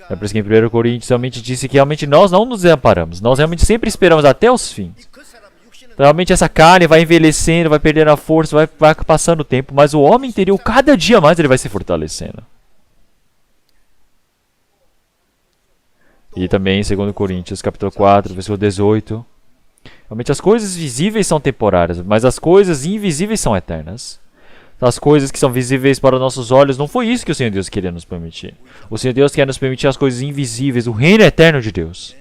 É por isso que em 1 Coríntios realmente disse que realmente nós não nos desamparamos. Nós realmente sempre esperamos até os fins. Realmente essa carne vai envelhecendo, vai perdendo a força, vai passando o tempo. Mas o homem interior, cada dia mais, ele vai se fortalecendo. E também em 2 Coríntios, capítulo 4, versículo 18. Realmente as coisas visíveis são temporárias, mas as coisas invisíveis são eternas. As coisas que são visíveis para nossos olhos, não foi isso que o Senhor Deus queria nos permitir. O Senhor Deus quer nos permitir as coisas invisíveis, o reino eterno de Deus.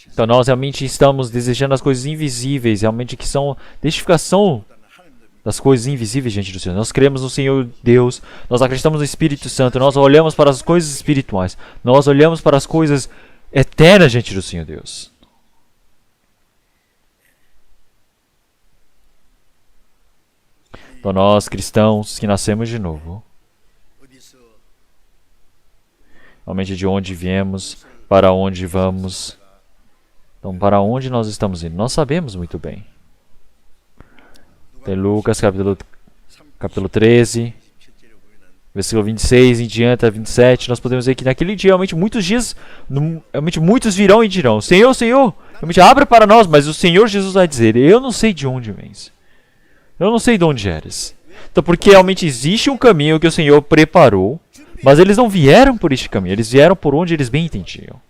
Então nós realmente estamos desejando as coisas invisíveis, realmente que são testificação das coisas invisíveis diante do Senhor. Nós cremos no Senhor Deus, nós acreditamos no Espírito Santo, nós olhamos para as coisas espirituais, nós olhamos para as coisas eternas diante do Senhor Deus. Então nós, cristãos que nascemos de novo, realmente de onde viemos, para onde vamos, então para onde nós estamos indo, nós sabemos muito bem. Tem Lucas capítulo 13, versículo 26 em diante a 27, nós podemos ver que naquele dia, realmente muitos virão e dirão, Senhor, Senhor, realmente abre para nós, mas o Senhor Jesus vai dizer, eu não sei de onde vens. Eu não sei de onde eres. Então, porque realmente existe um caminho que o Senhor preparou, mas eles não vieram por este caminho, eles vieram por onde eles bem entendiam.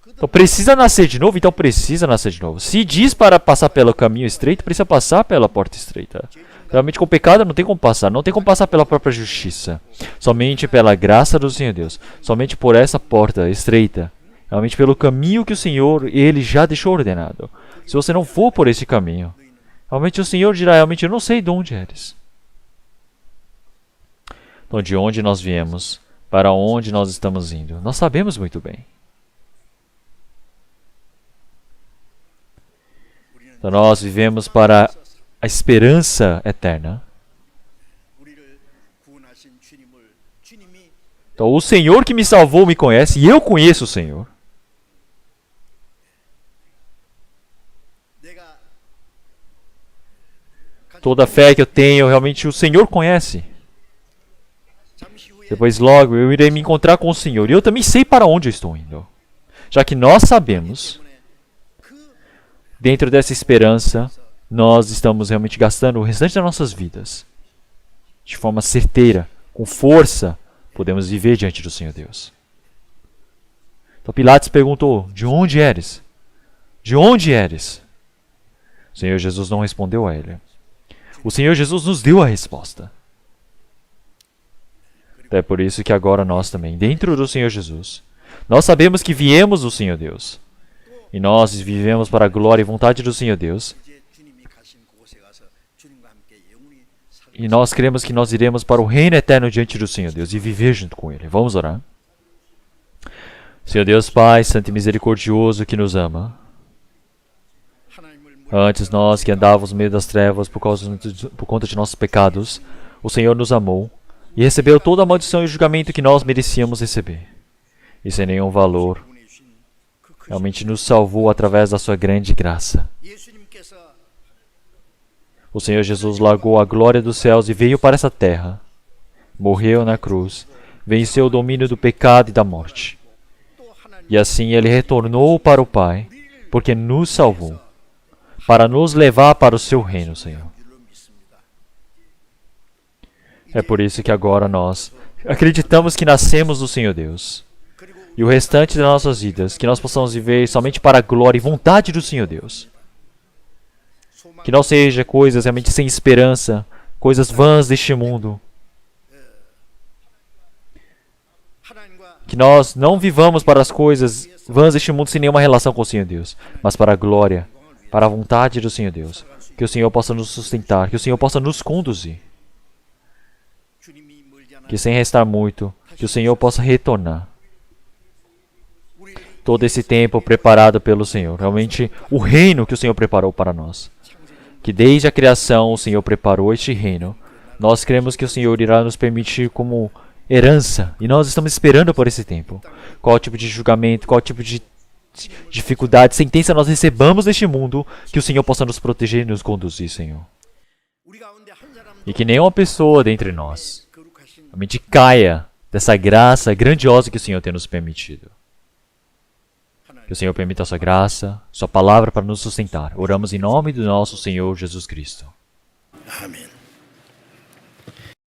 Então, precisa nascer de novo? Então, precisa nascer de novo. Se diz para passar pelo caminho estreito, precisa passar pela porta estreita. Realmente, com o pecado não tem como passar. Não tem como passar pela própria justiça. Somente pela graça do Senhor Deus. Somente por essa porta estreita. Realmente, pelo caminho que o Senhor, Ele já deixou ordenado. Se você não for por esse caminho, realmente o Senhor dirá, realmente, eu não sei de onde eres. Então, de onde nós viemos, para onde nós estamos indo, nós sabemos muito bem. Então, nós vivemos para a esperança eterna. Então, o Senhor que me salvou me conhece, e eu conheço o Senhor. Toda a fé que eu tenho, realmente o Senhor conhece. Depois logo eu irei me encontrar com o Senhor. E eu também sei para onde eu estou indo. Já que nós sabemos, dentro dessa esperança, nós estamos realmente gastando o restante das nossas vidas. De forma certeira, com força, podemos viver diante do Senhor Deus. Então Pilatos perguntou, de onde eres? De onde eres? O Senhor Jesus não respondeu a ele. O Senhor Jesus nos deu a resposta. É por isso que agora nós também, dentro do Senhor Jesus, nós sabemos que viemos do Senhor Deus. E nós vivemos para a glória e vontade do Senhor Deus. E nós cremos que nós iremos para o reino eterno diante do Senhor Deus e viver junto com Ele. Vamos orar. Senhor Deus Pai, Santo e Misericordioso, que nos ama. Antes nós que andávamos no meio das trevas por conta de nossos pecados, o Senhor nos amou e recebeu toda a maldição e o julgamento que nós merecíamos receber. E sem nenhum valor, realmente nos salvou através da sua grande graça. O Senhor Jesus largou a glória dos céus e veio para essa terra. Morreu na cruz, venceu o domínio do pecado e da morte. E assim Ele retornou para o Pai, porque nos salvou, para nos levar para o seu reino, Senhor. É por isso que agora nós acreditamos que nascemos do Senhor Deus. E o restante das nossas vidas, que nós possamos viver somente para a glória e vontade do Senhor Deus. Que não seja coisas realmente sem esperança, coisas vãs deste mundo. Que nós não vivamos para as coisas vãs deste mundo sem nenhuma relação com o Senhor Deus, mas para a glória, para a vontade do Senhor Deus. Que o Senhor possa nos sustentar, que o Senhor possa nos conduzir. Que sem restar muito, que o Senhor possa retornar. todo esse tempo preparado pelo Senhor, realmente o reino que o Senhor preparou para nós. Que desde a criação o Senhor preparou este reino. Nós cremos que o Senhor irá nos permitir como herança, e nós estamos esperando por esse tempo. Qual tipo de julgamento, qual tipo de dificuldade, sentença nós recebamos neste mundo, que o Senhor possa nos proteger e nos conduzir, Senhor. E que nenhuma pessoa dentre nós realmente caia dessa graça grandiosa que o Senhor tem nos permitido. Que o Senhor permita a sua graça, sua palavra para nos sustentar. Oramos em nome do nosso Senhor Jesus Cristo. 아멘.